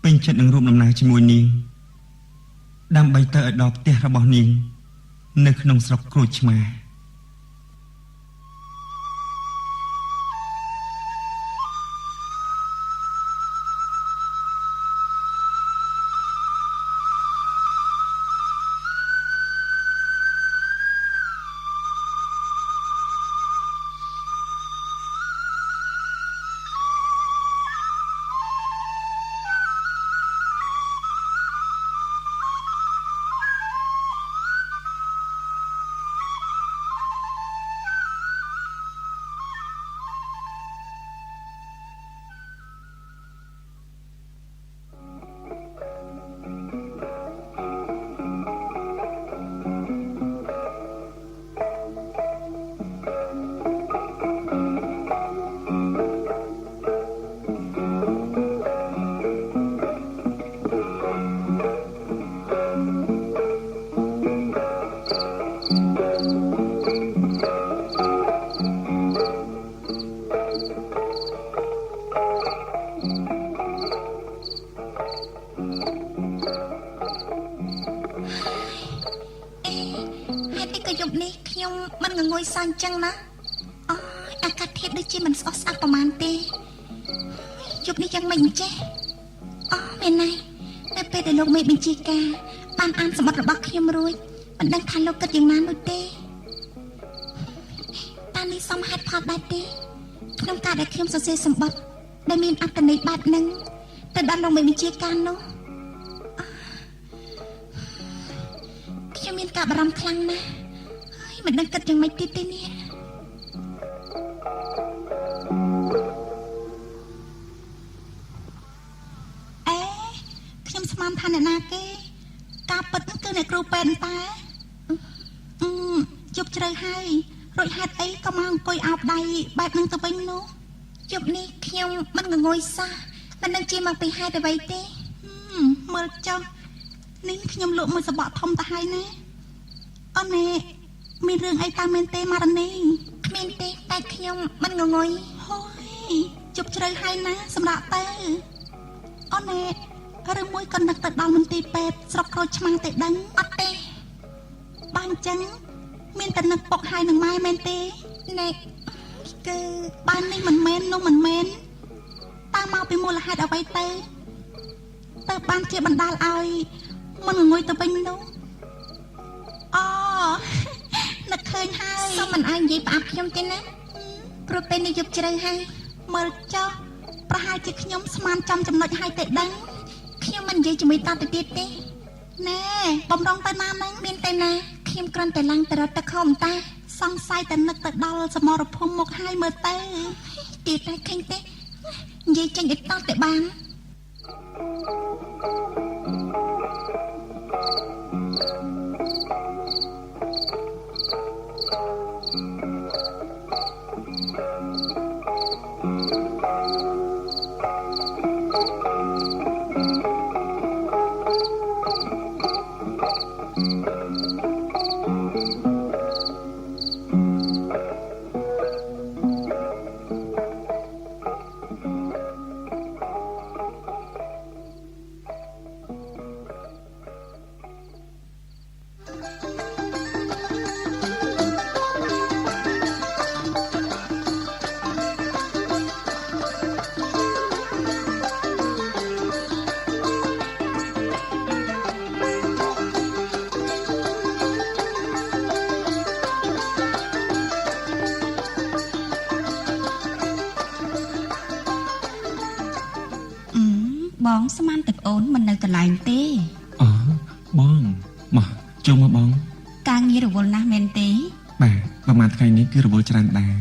ពេញចិត្តនឹងរួមដំណើរជាមួយនាងដើម្បីទៅឲ្យដល់ផ្ទះរបស់នាងនៅក្នុងស្រុកក្រូចឆ្មាអញ្ចឹងណាអូអាកាសធាតុដូចជាមិនស្អប់ស្អាតប្រហែលទេជប់នេះយ៉ាងម៉េចចេះអូមែនណាស់តែពេលដែលលោកមេបញ្ជាការបានអានសម្បត្តិរបស់ខ្ញុំរួចមិនដឹងថាលោកគិតយ៉ាងណានោះទេតានេះសមហេតុផលដែរទេក្នុងការដែលខ្ញុំសរសេរសម្បត្តិដែលមានអត្ថន័យបែបហ្នឹងទៅដល់លោកមេបញ្ជាការនោះខ្ញុំមានការបារម្ភខ្លាំងណាស់មិនដឹងគិតយ៉ាងម៉េចទៀតទេនេះខ្ញុំស្មានថាអ្នកណាគេការពិតគឺអ្នកគ្រូពេទ្យតែជប់ជ្រៅហើយរួចហេតុអីក៏មកអង្គុយអោបដៃបែបហ្នឹងទៅវិញនោះជប់នេះខ្ញុំមិនងងុយសោះមិនដឹងជាមកពីហេតុអ្វីទេមើលចុះនេះខ្ញុំលក់មួយសបកធំទៅហើយណាអូននេះមានរឿងអីតាមមែនទេម៉ារ៉ានីគ្មានទេតែខ្ញុំមិនងងុយហូយជប់ជ្រៅហើយណាសម្រាប់ទៅអូននេះឬមួយក៏នឹកទៅដល់មន្ទីរពេទ្យស្រុកក្រូចឆ្មាទេដឹងអត់ទេបើអញ្ចឹងមានតែនឹកពុកហើយនឹងម៉ែមែនទេណែគឺបាននេះមិនមែននោះមិនមែនតាមមកពីមូលហេតុអ្វីទៅបានជាបណ្ដាលឲ្យមិនងុយទៅវិញនោះអូនឹកឃើញហើយសូមមិនឲ្យនិយាយប្រាប់ខ្ញុំទេណាព្រោះពេលនេះយប់ជ្រៅហើយមើលចុះប្រហែលជាខ្ញុំស្មានចំចំណុចហើយទេដឹងខ្ញុំមិននិយាយជាមួយតទៅទៀតទេណែបំរុងទៅណាហ្នឹងមានតែណាខ្ញុំគ្រាន់តែឡើងទៅរត់ទៅខំតាសង្ស័យតែនឹកទៅដល់សមរភូមិមកហើយមើលទៅទៀតតែឃើញទេនិយាយចេញឲ្យតតែបានបងស្មានទឹកអូនមិននៅកន្លែងទេអូបងមកចូលមកបងការងាររវល់ណាស់មែនទេបាទប្រហែលថ្ងៃនេះគឺរវល់ច្រើនដែរ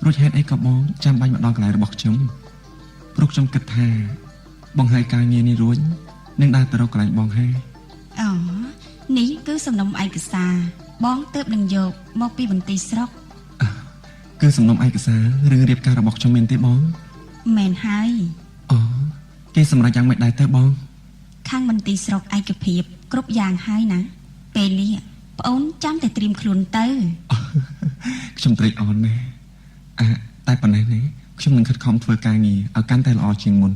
រួចហេតុអីក៏បងចាំបាច់មកដល់កន្លែងរបស់ខ្ញុំព្រោះខ្ញុំគិតថាបងហើយការងារនេះរួចនឹងដើរទៅរកកន្លែងបងហើយ អូនេះគឺសំណុំឯកសារបងទើបនឹងយកមកពីមន្ទីរស្រុក គឺសំណុំឯកសាររឿងរៀបការរបស់ខ្ញុំមែនទេបង មែនហើយ អូគេសម្រេចយ៉ាងម៉េចដែរទៅបង ខាងមន្ទីរស្រុកឯកភាពគ្រប់យ៉ាងហើយណាពេលនេះប្អូនចាំតែត្រៀមខ្លួនទៅ ខ្ញុំត្រេកអរណាស់តែប៉ុណ្ណេះទេខ្ញុំនឹងខិតខំធ្វើការងារឲ្យកាន់តែល្អជាងមុន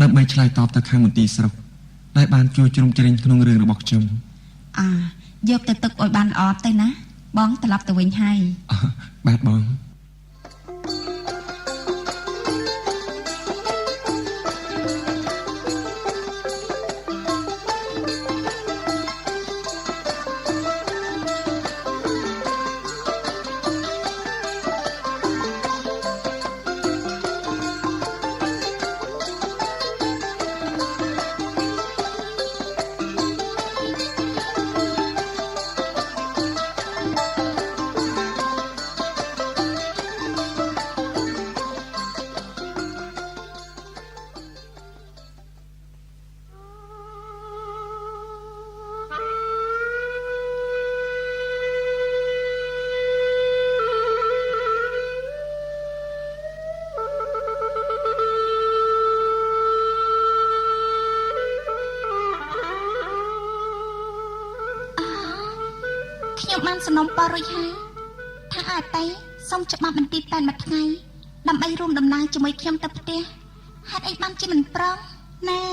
ដើម្បីឆ្លើយតបទៅខាងមន្ទីរស្រុកដែលបានជួយជ្រោមជ្រែងក្នុងរឿងរបស់ខ្ញុំ យកទៅទឹកឲ្យបានល្អទៅណាបងត្រឡប់ទៅវិញហើយ បាទបង ខ្ញុំបានសំណុំពររួចហើយថាអតីសូមច្បាប់មន្ទីរពេទ្យមួយថ្ងៃដើម្បីរួមដំណើរជាមួយខ្ញុំទៅផ្ទះហេតុអីបានជាមិនព្រមណែ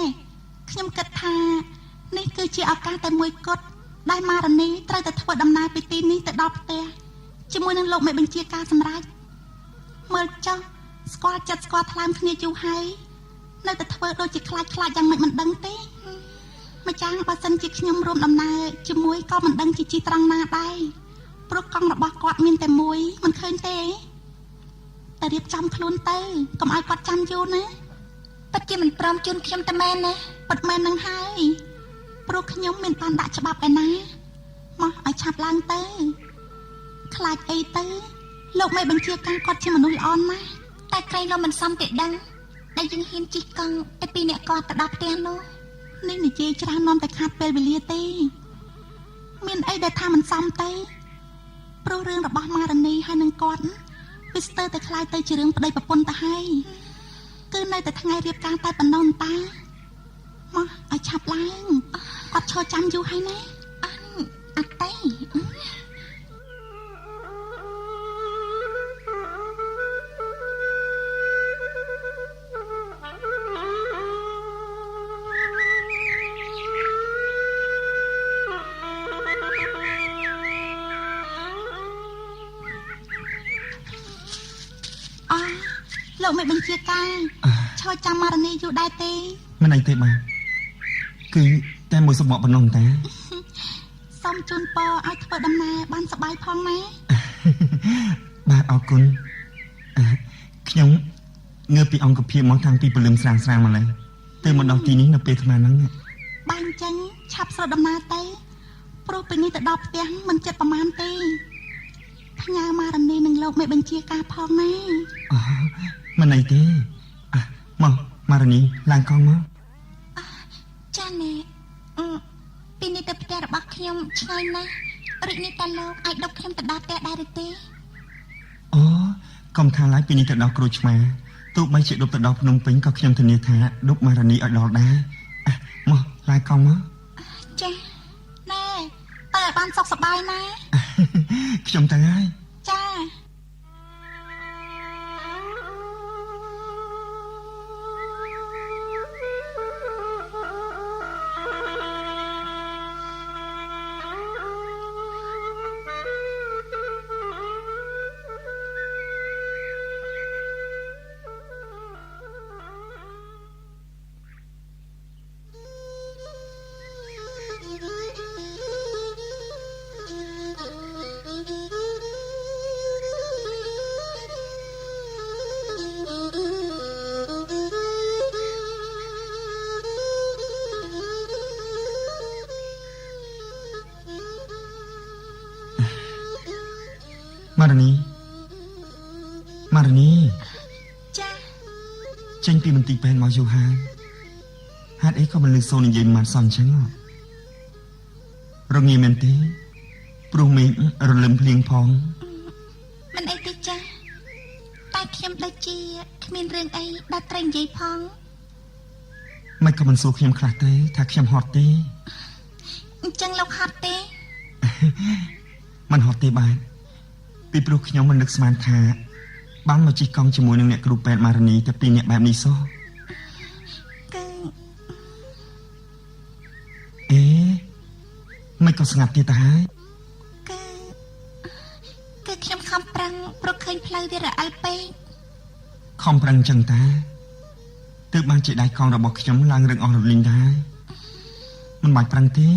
ខ្ញុំគិតថានេះគឺជាឱកាសតែមួយគត់ដែលម៉ារនីត្រូវតែធ្វើដំណើរពីទីនេះទៅដល់ផ្ទះជាមួយនឹងលោកមេបញ្ជាការសម្រាប់មើលចុះស្គាល់ចិត្តស្គាល់ថ្លើមគ្នាយូរហើយនៅតែធ្វើដូចជាខ្លាចយ៉ាងម៉េចមិនដឹងទេម្ចាស់បើសិនជាខ្ញុំរួមដំណើរជាមួយក៏មិនដឹងជាជីត្រង់ណាដែរព្រោះកង់របស់គាត់មានតែមួយមិនឃើញទេតែរៀបចំខ្លួនទៅកុំឲ្យគាត់ចាំយូរណាពិតជាមិនព្រមជូនខ្ញុំតែមែនណាពិតមែននឹងហើយព្រោះខ្ញុំមានបានដាក់ច្បាប់ឯណាមកឲ្យឆាប់ឡើងទៅខ្លាចអីទៅលោកមេបញ្ជាការគាត់ជាមនុស្សល្អណាស់តែក្រែងលោកមិនសមទេដឹងដែលយើងហ៊ានជិះកង់ទៅពីអ្នកគាត់ទៅដល់ផ្ទះនោះនេះនិយាយច្រើននាំតែខាត់ពេលវេលាទេមានអីដែលថាមិនសមទេព្រោះរឿងរបស់ម៉ារនីហើយនឹងគាត់វាស្ទើរតែคล้ายទៅជារឿងប្តីប្រពន្ធទៅហើយគឺនៅតែថ្ងៃរៀបការតែប៉ុណ្ណោះតាមកឲ្យឆាប់ឡើងគាត់ឈរចាំយូរហើយណាអត់ទេ លោកមេបញ្ជាការឈរចាំម៉ារនីយូរដែរទេមិនអីទេបាទគឺតែមួយសំបកប៉ុណ្ណោះតាសូមជូនពរឲ្យធ្វើដំណើរបានសប្បាយផងណាបាទអរគុណខ្ញុំងើបពីអង្គភាពមកតាំងពីព្រលឹមស្រាងមកឡើយទៅមកដល់ទីនេះនៅពេលថ្មហ្នឹងបាទអញ្ចឹងឆាប់ស្រត់ដំណើរទៅព្រោះពេលនេះទៅដល់ផ្ទះមិនចិត្តប្រមាណទេផ្ញើម៉ារនីនឹងលោកមេបញ្ជាការផងណាមិនអីទេមកម៉ារនីឡើងកង់មកចាណែពីនេះទៅផ្ទះរបស់ខ្ញុំឆ្ងាយណាស់រីកនេះតាលោកអាចដប់ខ្ញុំទៅដល់ផ្ទះដែរឬទេអូកុំខានឡើយពីនេះទៅដល់គ្រូឆ្មាទោះបីជាដប់ទៅដល់ភ្នំពេញក៏ខ្ញុំធានាថាដប់ម៉ារនីឲ្យដល់ដែរមកឡើងកង់មកចាណែតើឲ្យបានសុខសប្បាយណាខ្ញុំទៅហើយចា ម៉ារនី ម៉ារនី ចា ចេញពីមន្ទីរពេទ្យមកយូរហើយហេតុអីក៏មិនលឺសូរនិយាយមិនសោះអញ្ចឹងរងាមែនទេព្រោះមេឃរលឹមភ្លៀងផង មិនអីទេចាតែខ្ញុំដូចជាគ្មានរឿងអីដែលត្រូវនិយាយផង មិនក៏មិនសួរខ្ញុំខ្លះទេថាខ្ញុំហត់ទេ អញ្ចឹងលោកហត់ទេ មិនហត់ទេបាទពីព្រោះខ្ញុំមិននឹកស្មានថាបានមកជិះកង់ជាមួយនឹងអ្នកគ្រូពេទ្យម៉ារនីតែពីរនាក់បែបនេះសោះ គឺ អេមិនក៏ស្ងាត់ទៀតទៅហើយ គឺខ្ញុំខំប្រឹងព្រោះឃើញផ្លូវវារអិលពេក ខំប្រឹងចឹងតាទើបបានជាដៃកង់របស់ខ្ញុំឡើងរឹងអស់រលីងដែរមិនបាច់ប្រឹងទេ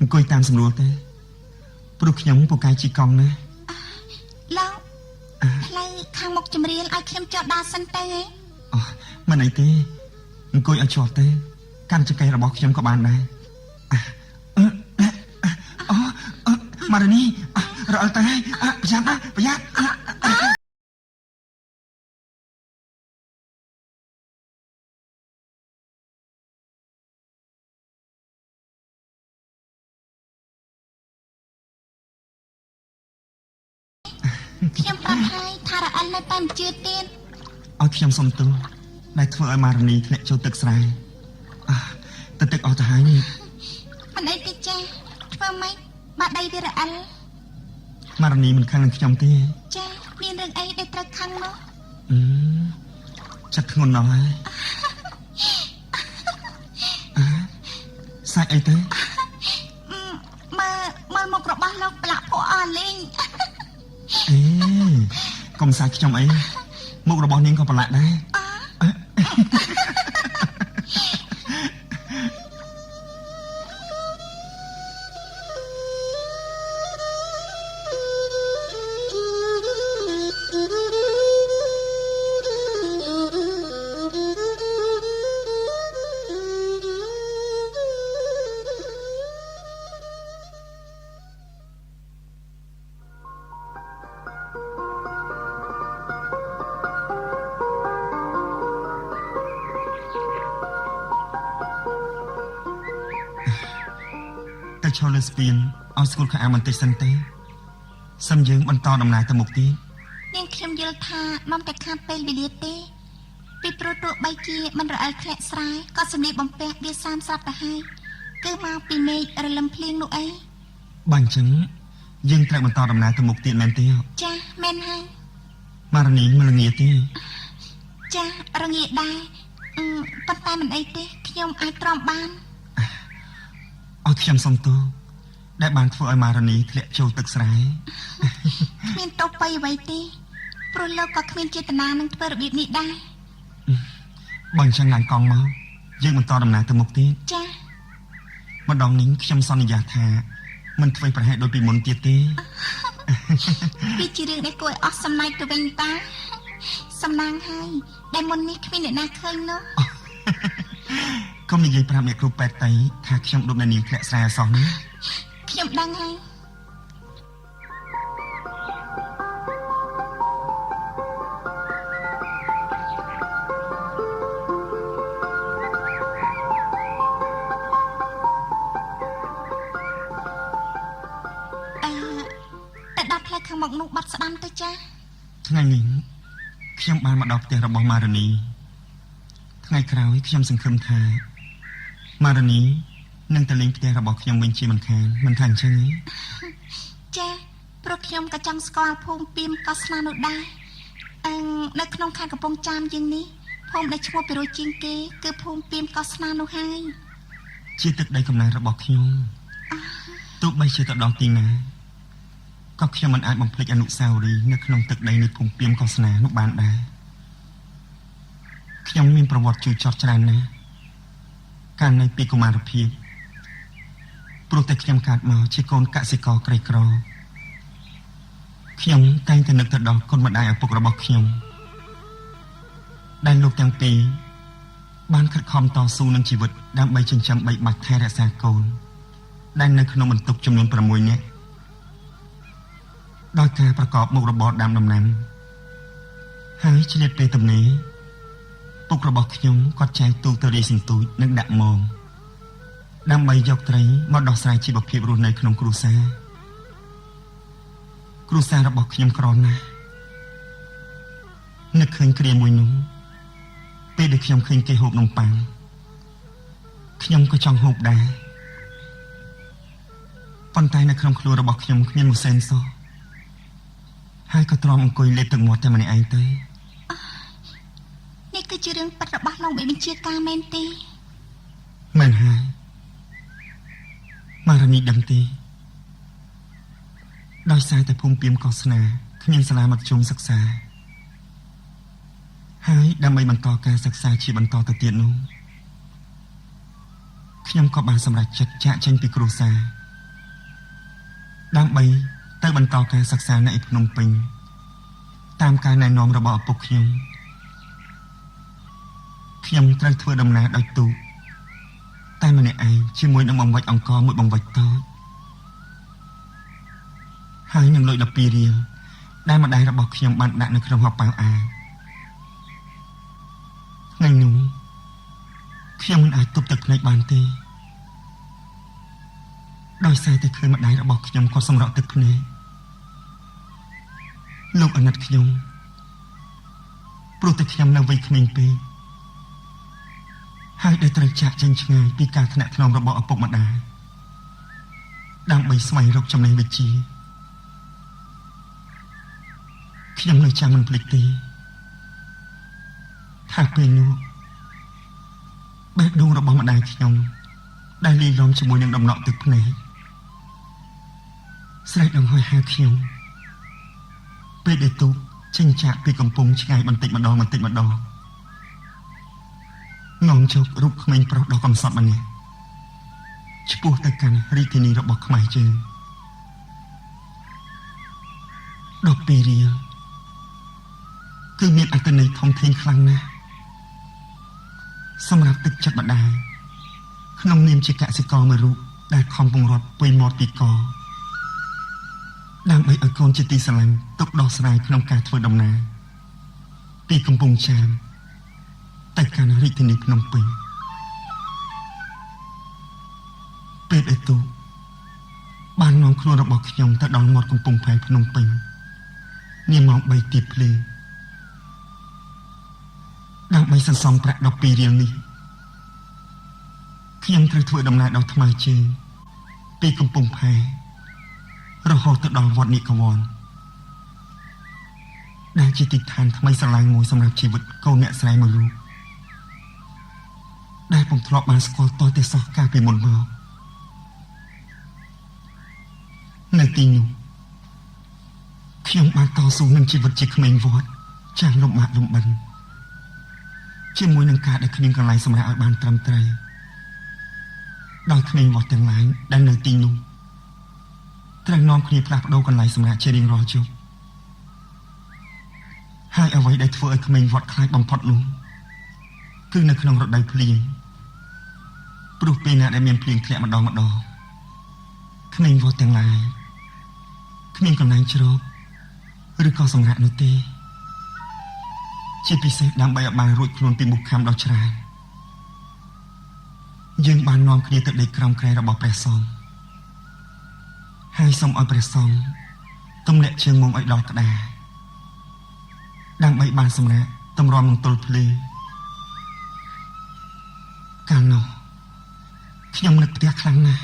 អង្គុយតាមស្រួលទេព្រោះខ្ញុំពូកែជិះកង់ណា លោកផ្លូវខាងមុខជំរាលឲ្យខ្ញុំចុះដល់សិនទៅហ៎ អូមិនអីទេអង្គុយឲ្យជាប់ទេកាន់ចង្កេះរបស់ខ្ញុំក៏បានដែរម៉ារនីរអិលទៅហើយប្រយ័ត្នណាប្រយ័ត្ន ខ្ញុំប្រាប់ហើយថារអិលនៅតែមិនជឿទៀត ឲ្យខ្ញុំសុំទោសដែលធ្វើឲ្យម៉ារនីធ្លាក់ចូលទឹកស្រែទៅទឹកអស់ទៅហើយនេះ មិនអីទេចាធ្វើម៉េចបាត់ដីវារអិល ម៉ារនីមិនខឹងនឹងខ្ញុំទេ ចាមានរឿងអីដែលត្រូវខឹងនោះ ចិត្តធ្ងន់ណាស់ហើយសាច់អីទៅ មើលមុខរបស់លោកប្រឡាក់ពួកអស់លេង អេកុំសាច់ខ្ញុំអីមុខរបស់នាងក៏ប្រឡាក់ដែរ ទៅឈរលើស្ពានឲ្យស្គាល់ខែអាបន្តិចសិនទេសិនយើងបន្តដំណើរទៅមុខទៀត នាងខ្ញុំយល់ថានាំតែខាតពេលវេលាទេពីព្រោះទោះបីជាមិនរអិលធ្លាក់ស្រែក៏សម្លៀកបំពាក់វាសាមស្រាប់ទៅហើយគឺមកពីមេឃរលឹមភ្លៀងនោះអី បើអញ្ចឹងយើងត្រូវបន្តដំណើរទៅមុខទៀតមែនទេ ចាមែនហើយ ម៉ារនីមិនល្ងាទេ ចារងាដែរប៉ុន្តែមិនអីទេខ្ញុំអាចទ្រាំបាន ឲ្យខ្ញុំសុំទោសដែលបានធ្វើឲ្យម៉ារនីធ្លាក់ចូលទឹកស្រែ គ្មានទោសបីអ្វីទេព្រោះលោកក៏គ្មានចេតនានឹងធ្វើរបៀបនេះដែរ បើអញ្ចឹងឡើងកង់មកយើងបន្តដំណើរទៅមុខទៀត ចា ម្ដងនេះខ្ញុំសន្យាថាមិនធ្វើប្រហែសដូចពីមុនទៀតទេ វាជារឿងដែលគួរឲ្យអស់សំណើចទៅវិញតាសំណាងហើយដែលមុននេះគ្មានអ្នកណាឃើញនោះ កុំនិយាយប្រាប់អ្នកគ្រូពេទ្យតៃថាខ្ញុំដូចអ្នកនាងធ្លាក់ស្រែអសោះនេះ ខ្ញុំដឹងហើយតែដល់ផ្លូវខាងមុខនោះបាត់ស្ដាំទៅចា ថ្ងៃនេះខ្ញុំបានមកដល់ផ្ទះរបស់ម៉ារនីថ្ងៃក្រោយខ្ញុំសង្ឃឹមថាម៉ារនីនឹងទៅលេងផ្ទះរបស់ខ្ញុំវិញជាមិនខានមិនថាអញ្ចឹងទេ ចាព្រោះខ្ញុំក៏ចង់ស្គាល់ភូមិពីមកោស្នានោះដែរនៅក្នុងខេត្តកំពង់ចាមយើងនេះភូមិដែលឈ្មោះពីរយជាងគេគឺភូមិពីមកោស្នានោះហើយ ជាទឹកដីកំណើតរបស់ខ្ញុំទោះបីជាទៅដល់ទីណាក៏ខ្ញុំមិនអាចបំភ្លេចអនុស្សាវរីយ៍នៅក្នុងទឹកដីនៃភូមិពីមកោស្នានោះបានដែរខ្ញុំមានប្រវត្តិជូរចត់ច្រើនណាស់កាលនៅពីកុមារភាពព្រោះតែខ្ញុំកើតមកជាកូនកសិករក្រីក្រខ្ញុំតែងតែនឹកទៅដល់គុណម្ដាយឪពុករបស់ខ្ញុំដែលលោកទាំងពីរបានខិតខំតស៊ូនឹងជីវិតដើម្បីចិញ្ចឹមបីបាច់ថែរក្សាកូនដែលនៅក្នុងបន្ទុកចំនួន6នាក់ដោយការប្រកបមុខរបរដាំដំណាំ ហើយឆ្លៀតពេលទំនេរពុករបស់ខ្ញុំគាត់ចែកទូកទៅរាយសន្ទូចនិងដាក់មងដើម្បីយកត្រីមកដោះស្រាយជីវភាពរស់នៅក្នុងគ្រួសាររបស់ខ្ញុំក្រណាស់នឹកឃើញគ្រាមួយនោះពេលដែលខ្ញុំឃើញគេហូបនំប៉័ងខ្ញុំក៏ចង់ហូបដែរប៉ុន្តែនៅក្នុងខ្លួនរបស់ខ្ញុំគ្មានម៉ូសែនសោះហើយក៏ទ្រាំអង្គុយលេបទឹកមាត់តែម្នាក់ឯងទៅនេះគឺជារឿងពិតរបស់លោកមេបញ្ជាការមែនទេមែនហើយម៉ារ៉ានីដឹងទេដោយសារតែភូមិពីមកោស្នាគ្មានសាលាមធ្យមសិក្សាហើយដើម្បីបន្តការសិក្សាជាបន្តទៅទៀតនោះខ្ញុំក៏បានសម្រេចចិត្តចាកចេញពីគ្រួសារដើម្បីទៅបន្តការសិក្សានៅឯភ្នំពេញតាមការណែនាំរបស់ឪពុកខ្ញុំត្រូវធ្វើដំណើរដោយទូកតែម្នាក់ឯងជាមួយនឹងបង្វិចអង្គមួយបង្វិចតូចហើយនឹងលុយ12រៀលដែលម្ដាយរបស់ខ្ញុំបានដាក់នៅក្នុងហោប៉ៅអាថ្ងៃនោះខ្ញុំមិនអាចទប់ទឹកភ្នែកបានទេដោយសារតែឃើញម្ដាយរបស់ខ្ញុំគាត់សម្រក់ទឹកភ្នែកលោកអាណិតខ្ញុំព្រោះតែខ្ញុំនៅវ័យក្មេងពេកហើយដែលត្រូវចាកចេញឆ្ងាយពីការថ្នាក់ថ្នមរបស់ឪពុកម្ដាយដើម្បីស្វែងរកចំណេះវិជ្ជាខ្ញុំនៅចាំមិនភ្លេចទេថាពេលនោះបេះដូងរបស់ម្ដាយខ្ញុំដែលលាយឡំជាមួយនឹងដំណក់ទឹកភ្នែកស្រែកដង្ហែហៅខ្ញុំពេលដែលទូកចេញចាកពីកំពង់ឆ្ងាយបន្តិចម្ដងងងជោគរូបក្មេងប្រុសដ៏កំសត់ម្នាក់ឆ្ពោះទៅកាន់រាជធានីរបស់ខ្មែរយើង12រៀលគឺមានអត្ថន័យធំធេងខ្លាំងណាស់សម្រាប់ទឹកចិត្តម្ដាយក្នុងនាមជាកសិករមួយរូបដែលខំពង្រត់ពុយមាត់ពីកដើម្បីឲ្យកូនជាទីស្រឡាញ់ទុកដោះស្រាយក្នុងការធ្វើដំណើរពីកំពង់ចាមទៅកាន់រាជធានីភ្នំពេញពេលឯទូបាននាំខ្លួនរបស់ខ្ញុំទៅដល់មាត់កំពង់ផែភ្នំពេញនាម៉ោង3ទៀបភ្លឺដើម្បីសន្សំប្រាក់12រៀលនេះខ្ញុំត្រូវធ្វើដំណើរដល់ថ្មើរជើងពីកំពង់ផែរហូតទៅដល់វត្តនិកវ័នដែលជាទីឋានថ្មីស្រឡាញ់មួយសម្រាប់ជីវិតកូនអ្នកស្រីមួយរូបដែលពុំធ្លាប់បានស្គាល់តតែសោះកាលពីមុនមកនៅទីនោះខ្ញុំបានតស៊ូនឹងជីវិតជាក្មេងវត្តចាស់លំបាកលំបិនជាមួយនឹងការដែលគ្មានកន្លែងសម្រាប់ឲ្យបានត្រឹមត្រូវដោយក្មេងវត្តទាំងឡាយដែលនៅទីនោះត្រូវនាំគ្នាផ្លាស់ប្ដូរកន្លែងសម្រាប់ជារៀងរាល់យប់ហើយអ្វីដែលធ្វើឲ្យក្មេងវត្តខ្លាចបំផុតនោះគឺនៅក្នុងរដូវភ្លៀងព្រោះពេលណាដែលមានភ្លៀងធ្លាក់ម្ដងក្មេងវត្តទាំងឡាយគ្មានកន្លែងជ្រកឬក៏សម្រាប់នោះទេជាពិសេសដើម្បីឲ្យបានរួចខ្លួនពីមុខខំដ៏ច្រើនយើងបាននាំគ្នាទៅដេកក្រោមគ្រែរបស់ព្រះសង្ឃហើយសូមឲ្យព្រះសង្ឃទម្លាក់ជើងមុំឲ្យដល់ក្តារដើម្បីបានសម្រាប់តម្រាំនឹងទល់ភ្លឺកាលនោះខ្ញុំនឹកផ្ទះខ្លាំងណាស់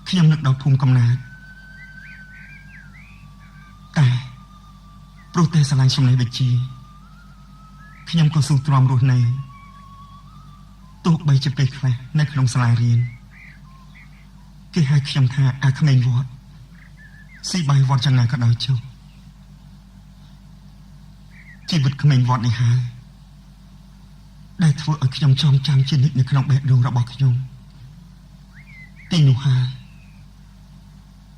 ខ្ញុំនឹកដល់ភូមិកំណើតតែព្រោះតែស្រឡាញ់ចំណេះវិជ្ជាខ្ញុំក៏ស៊ូទ្រាំរស់នៅទោះបីជាពេលខ្លះនៅក្នុងសាលារៀនគេហៅខ្ញុំថាអាក្មេងវត្តស៊ីបាយវត្តយ៉ាងណាក៏ដោយចុះជីវិតក្មេងវត្តនេះហើយដែលធ្វើឲ្យខ្ញុំចងចាំជានិច្ចនៅក្នុងបេះដូងរបស់ខ្ញុំទីនោះហើយ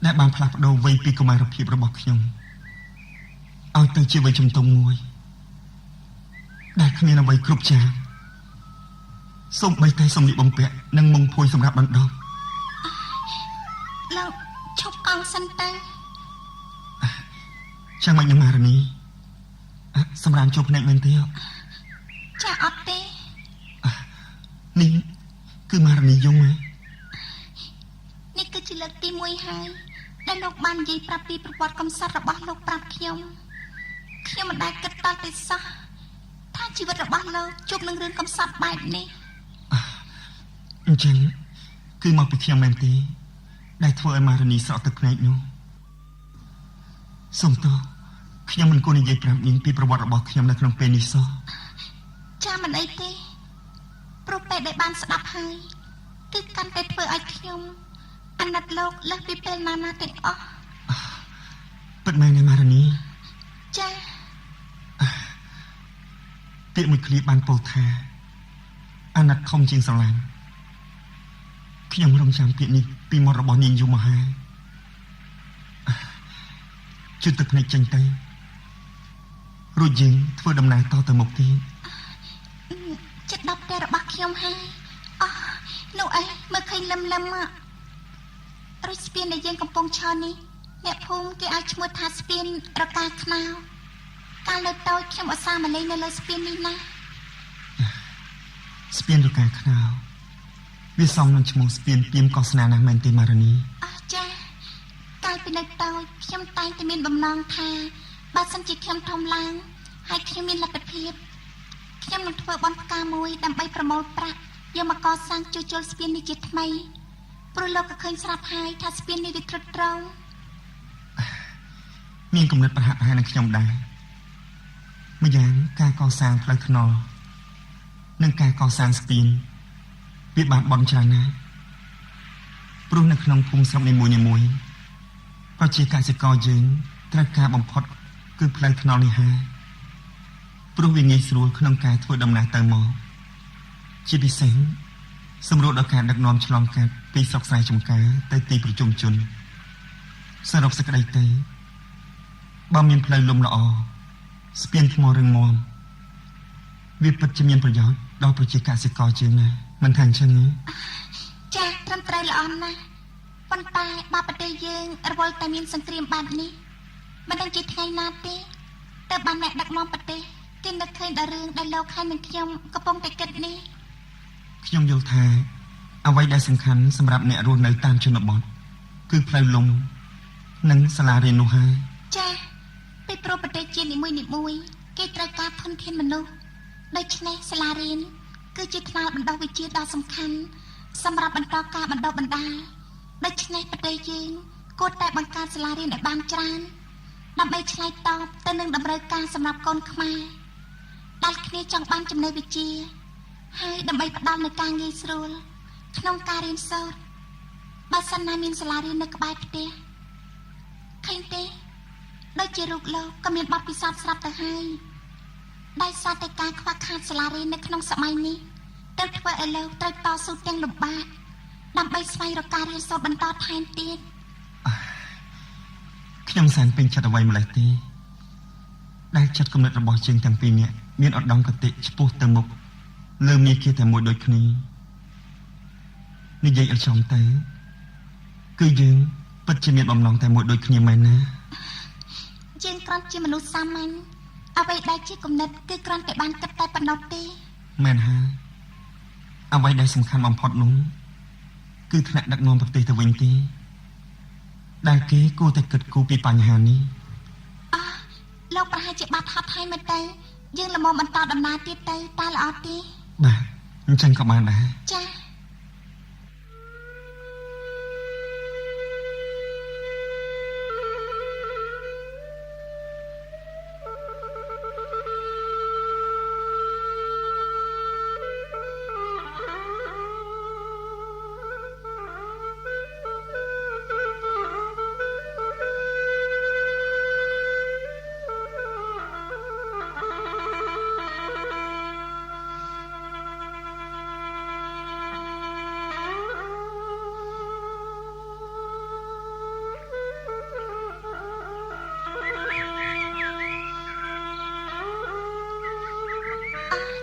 ដែលបានផ្លាស់ប្ដូរវ័យពីកុមារភាពរបស់ខ្ញុំឲ្យទៅជាវ័យជំទង់មួយដែលគ្មានអ្វីគ្រប់យ៉ាងសូម្បីតែសម្លៀកបំពាក់និងមុងភួយសម្រាប់បណ្ដុំលោកឈប់កង់សិនទៅចាំមិននឹងម៉ារ៉ានី សម្រាប់ជួបភ្នែកមែនទេ ចាអត់ទេ នេះគឺម៉ារនីយងហ៎ នេះគឺជាលើកទី1ហើយដែលលោកបាននិយាយប្រាប់ពីប្រវត្តិកំសត់របស់លោកប្រាប់ខ្ញុំមិនដែលគិតតតែសោះថាជីវិតរបស់លោកជួបនឹងរឿងកំសត់បែបនេះ អញ្ចឹងគឺមកពីខ្ញុំមែនទេដែលធ្វើឲ្យម៉ារនីស្រក់ទឹកភ្នែកនោះសូមទោសខ្ញុំមិនគួរនិយាយប្រាប់នាងពីប្រវត្តិរបស់ខ្ញុំនៅក្នុងពេលនេះសោះ ចាមិនអីទេព្រោះពេលដែលបានស្ដាប់ហើយគឺកាន់តែធ្វើឲ្យខ្ញុំអាណិតលោកលើសពីពេលណាទាំងអស់ ពិតមែនទេម៉ារនី ចា ពាក្យមួយឃ្លាបានពោលថាអាណិតធំជាងស្រឡាញ់ខ្ញុំរំចាំពាក្យនេះពីមាត់របស់នាងយូរមកហើយជឿទឹកភ្នែកចេញទៅរួចយើងធ្វើដំណើរតទៅមុខទៀត ចិត្តដល់ផ្ទះរបស់ខ្ញុំហើយនោះអីមើលឃើញលឹមមករួចស្ពានដែលយើងកំពុងឈរនេះអ្នកភូមិគេឲ្យឈ្មោះថាស្ពានរកាខ្នោកាលនៅតូចខ្ញុំឧស្សាហ៍មកលេងនៅលើស្ពាននេះណា ស្ពានរកាខ្នោវាសមនឹងឈ្មោះស្ពានពីមកោសនាណាស់មែនទេម៉ារនី ចាកាលពីនៅតូចខ្ញុំតែងតែមានបំណងថាបើសិនជាខ្ញុំធំឡើងហើយខ្ញុំមានលទ្ធភាពខ្ញុំនឹងធ្វើបន់ផ្កាមួយដើម្បីប្រមូលប្រាក់យកមកកសាងជួសជុលស្ពាននេះជាថ្មីព្រោះលោកក៏ឃើញស្រាប់ហើយថាស្ពាននេះវាត្រឹមត្រូវ មានគំនិតប្រហាក់ប្រហែលនឹងខ្ញុំដែរម្យ៉ាងការកសាងផ្លូវថ្នល់និងការកសាងស្ពានវាបានបន់ច្រើនណាស់ព្រោះនៅក្នុងភូមិស្រុកនីមួយៗប្រជាកសិករយើងត្រូវការបំផុតគឺផ្លូវថ្នល់នេះហើយព្រោះវាងាយស្រួលក្នុងការធ្វើដំណើរទៅមកជាពិសេសសម្រួលដល់ការដឹកនាំឆ្លងកាត់ពីស្រុកស្រែចម្ការទៅទីប្រជុំជនសរុបសេចក្តីទៅបើមានផ្លូវលំល្អស្ពានថ្មរឹងមាំវាពិតជាមានប្រយោជន៍ដល់ប្រជាកសិករជាងណាស់មិនថាអញ្ចឹងទេ ចាត្រឹមត្រូវល្អណាស់ប៉ុន្តែបើប្រទេសយើងរវល់តែមានសង្គ្រាមបែបនេះមិនដឹងជាថ្ងៃណាទេតើបានអ្នកដឹកនាំប្រទេសគេនឹកឃើញដល់រឿងដែលលោកហើយនឹងខ្ញុំកំពុងតែគិតនេះ ខ្ញុំយល់ថាអ្វីដែលសំខាន់សម្រាប់អ្នករស់នៅតាមជនបទគឺផ្លូវលំនិងសាលារៀននោះហើយ ចាពីព្រោះប្រទេសជាតិនីមួយៗគេត្រូវការធនធានមនុស្សដូច្នេះសាលារៀនគឺជាថ្នាលបណ្ដុះវិជ្ជាដ៏សំខាន់សម្រាប់បន្តការបណ្ដុះបណ្ដាលដូច្នេះប្រទេសយើងគួរតែបង្កើតសាលារៀនឲ្យបានច្រើនដើម្បីឆ្លើយតបទៅនឹងតម្រូវការសម្រាប់កូនខ្មែរដែលគ្នាចង់បានចំណេះវិជ្ជាហើយដើម្បីផ្ដល់នូវការងាយស្រួលក្នុងការរៀនសូត្របើសិនណាមានសាលារៀននៅក្បែរផ្ទះឃើញទេដូចជារូបលោកក៏មានបទពិសោធន៍ស្រាប់ទៅហើយដោយសារតែការខ្វះខាតសាលារៀននៅក្នុងសម័យនេះទើបធ្វើឲ្យលោកត្រូវតស៊ូទាំងលំបាកដើម្បីស្វែងរកការរៀនសូត្របន្តថែមទៀត ខ្ញុំសែនពេញចិត្តអ្វីម្លេះទេដែលចិត្តគំនិតរបស់ជាងទាំងពីរនាក់មានឧត្តមគតិឆ្ពោះទៅមុខលើមាគ៌ាតែមួយដូចគ្នានិយាយឲ្យចំទៅគឺយើងពិតជាមានបំណងតែមួយដូចគ្នាមែនណា យើងគ្រាន់ជាមនុស្សសាមញ្ញអ្វីដែលជាគំនិតគឺគ្រាន់តែបានគិតតែប៉ុណ្ណោះទេ មែនហើយអ្វីដែលសំខាន់បំផុតនោះគឺថ្នាក់ដឹកនាំប្រទេសទៅវិញទេដែលគេគួរតែគិតគូរពីបញ្ហានេះ លោកប្រហែលជាបាត់ហត់ហើយមែនទេយើងល្មមបន្តដំណើរទៀតទៅតើល្អទេ បាទអញ្ចឹងក៏បានដែរ ចា៎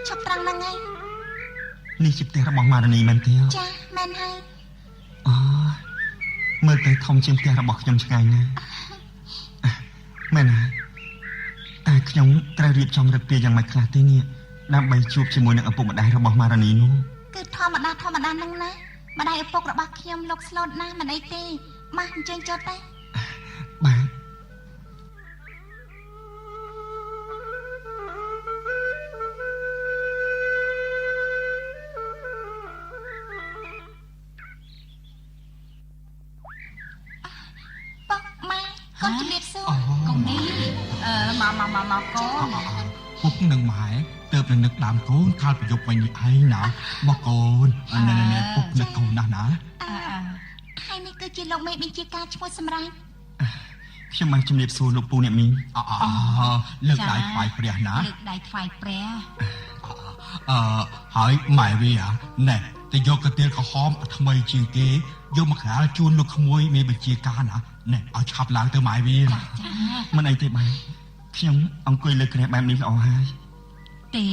ឈប់ត្រង់ហ្នឹងហើយ នេះជាផ្ទះរបស់ម៉ារនីមែនទេ ចាមែនហើយ អូមើលទៅធំជាងផ្ទះរបស់ខ្ញុំឆ្ងាយណាស់មែនហើយតែ ខ្ញុំត្រូវរៀបចំរឹកពីយ៉ាងម៉េចខ្លះទេនេះដើម្បីជួបជាមួយនឹងឪពុកម្ដាយរបស់ម៉ារ៉ានីនោះ គឺធម្មតាហ្នឹងណាម្ដាយឪពុករបស់ខ្ញុំលោកស្លូតណាស់មិនអីទេម៉ាស់អញ្ជើញចូលទៅ បាទ ប៉កម៉ែកូនជំរាបសួរ កុំនេះមកកូនពុកនឹងម៉ែទៅប្រនឹកដើមកូនខាលប្រយុទ្ធវិញនេះឯងណាមកកូនណែពុកនឹកកូនណាស់ណា ហើយនេះគឺជាលោកមេបញ្ជាការឈ្មោះសម្រាប់ ខ្ញុំមកជំរាបសួរលោកពូអ្នកមីង លើកដៃថ្វាយព្រះណា លើកដៃថ្វាយព្រះ ហើយម៉ែវាណែទៅយកកាទៀលក្រហមថ្មីជាងគេយកមកក្រាលជូនលោកក្មួយមេបញ្ជាការណាណែឲ្យឆាប់ឡើងទៅម៉ែវា មិនអីទេបាទខ្ញុំអង្គុយលើក្រែបែបនេះល្អហើយ ទេ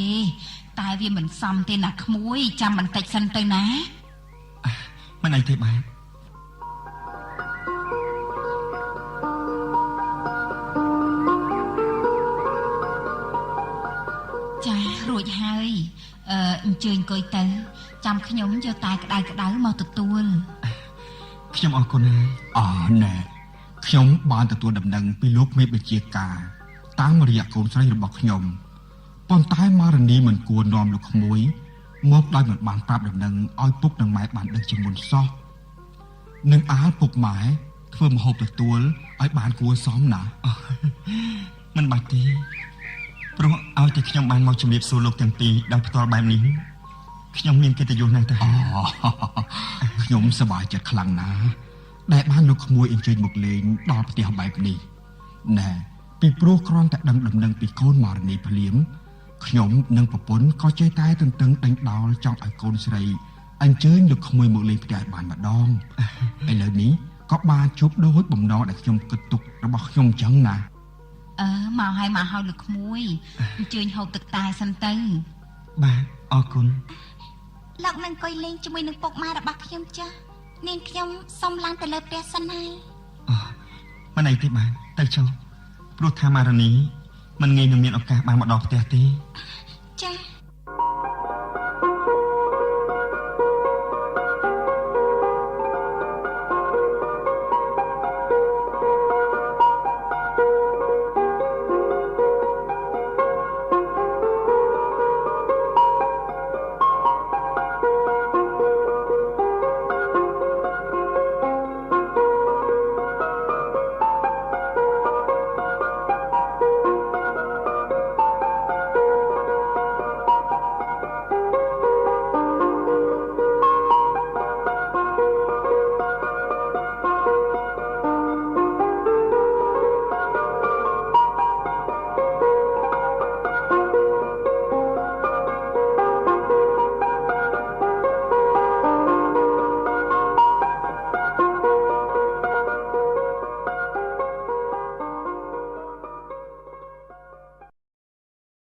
តែវាមិនសមទេណាក្មួយចាំបន្តិចសិនទៅណា មិនអីទេបាទ ចារួចហើយអញ្ជើញអង្គុយទៅចាំខ្ញុំយកតែក្តៅមកទទួល ខ្ញុំអរគុណហើយ ណែខ្ញុំបានទទួលដំណឹងពីលោកមេបញ្ជាការតាមរយៈកូនស្រីរបស់ខ្ញុំប៉ុន្តែម៉ារ៉ានីមិនគួរនាំលោកក្មួយមកដោយមិនបានប្រាប់ដំណឹងឲ្យពុកនិងម៉ែបានដឹងជាមុនសោះនឹងអាលពុកម៉ែធ្វើម្ហូបទទួលឲ្យបានគួរសមណា មិនបាច់ទេព្រោះឲ្យតែខ្ញុំបានមកជំរាបសួរលោកទាំងពីរដោយផ្ទាល់បែបនេះខ្ញុំមានកិត្តិយសណាស់ទៅហើយ ខ្ញុំសប្បាយចិត្តខ្លាំងណាស់ដែលបានលោកក្មួយអញ្ជើញមកលេងដល់ផ្ទះបែបនេះណែពីព្រោះគ្រាន់តែដឹងដំណឹងពីកូនម៉ារ៉ានីភ្លាមខ្ញុំនិងប្រពន្ធក៏ចេះតែទន្ទឹងដេញដោលចង់ឲ្យកូនស្រីអញ្ជើញលោកក្មួយមកលេងផ្ទះបានម្ដង ឥឡូវនេះក៏បានជួបដូចបំណងដែលខ្ញុំគិតទុករបស់ខ្ញុំចឹងណា មកហើយលោកក្មួយអញ្ជើញហូបទឹកតែសិនទៅ បាទអរគុណ លោកនឹងអង្គុយលេងជាមួយនឹងពុកម៉ែរបស់ខ្ញុំចាស់នាងខ្ញុំសុំឡើងទៅលើផ្ទះសិនហើយ មិនអីទេបាទទៅចុះព្រោះថាម៉ារ៉ានីមិនងាយនឹងមានឱកាសបានមកដល់ផ្ទះទេ ហ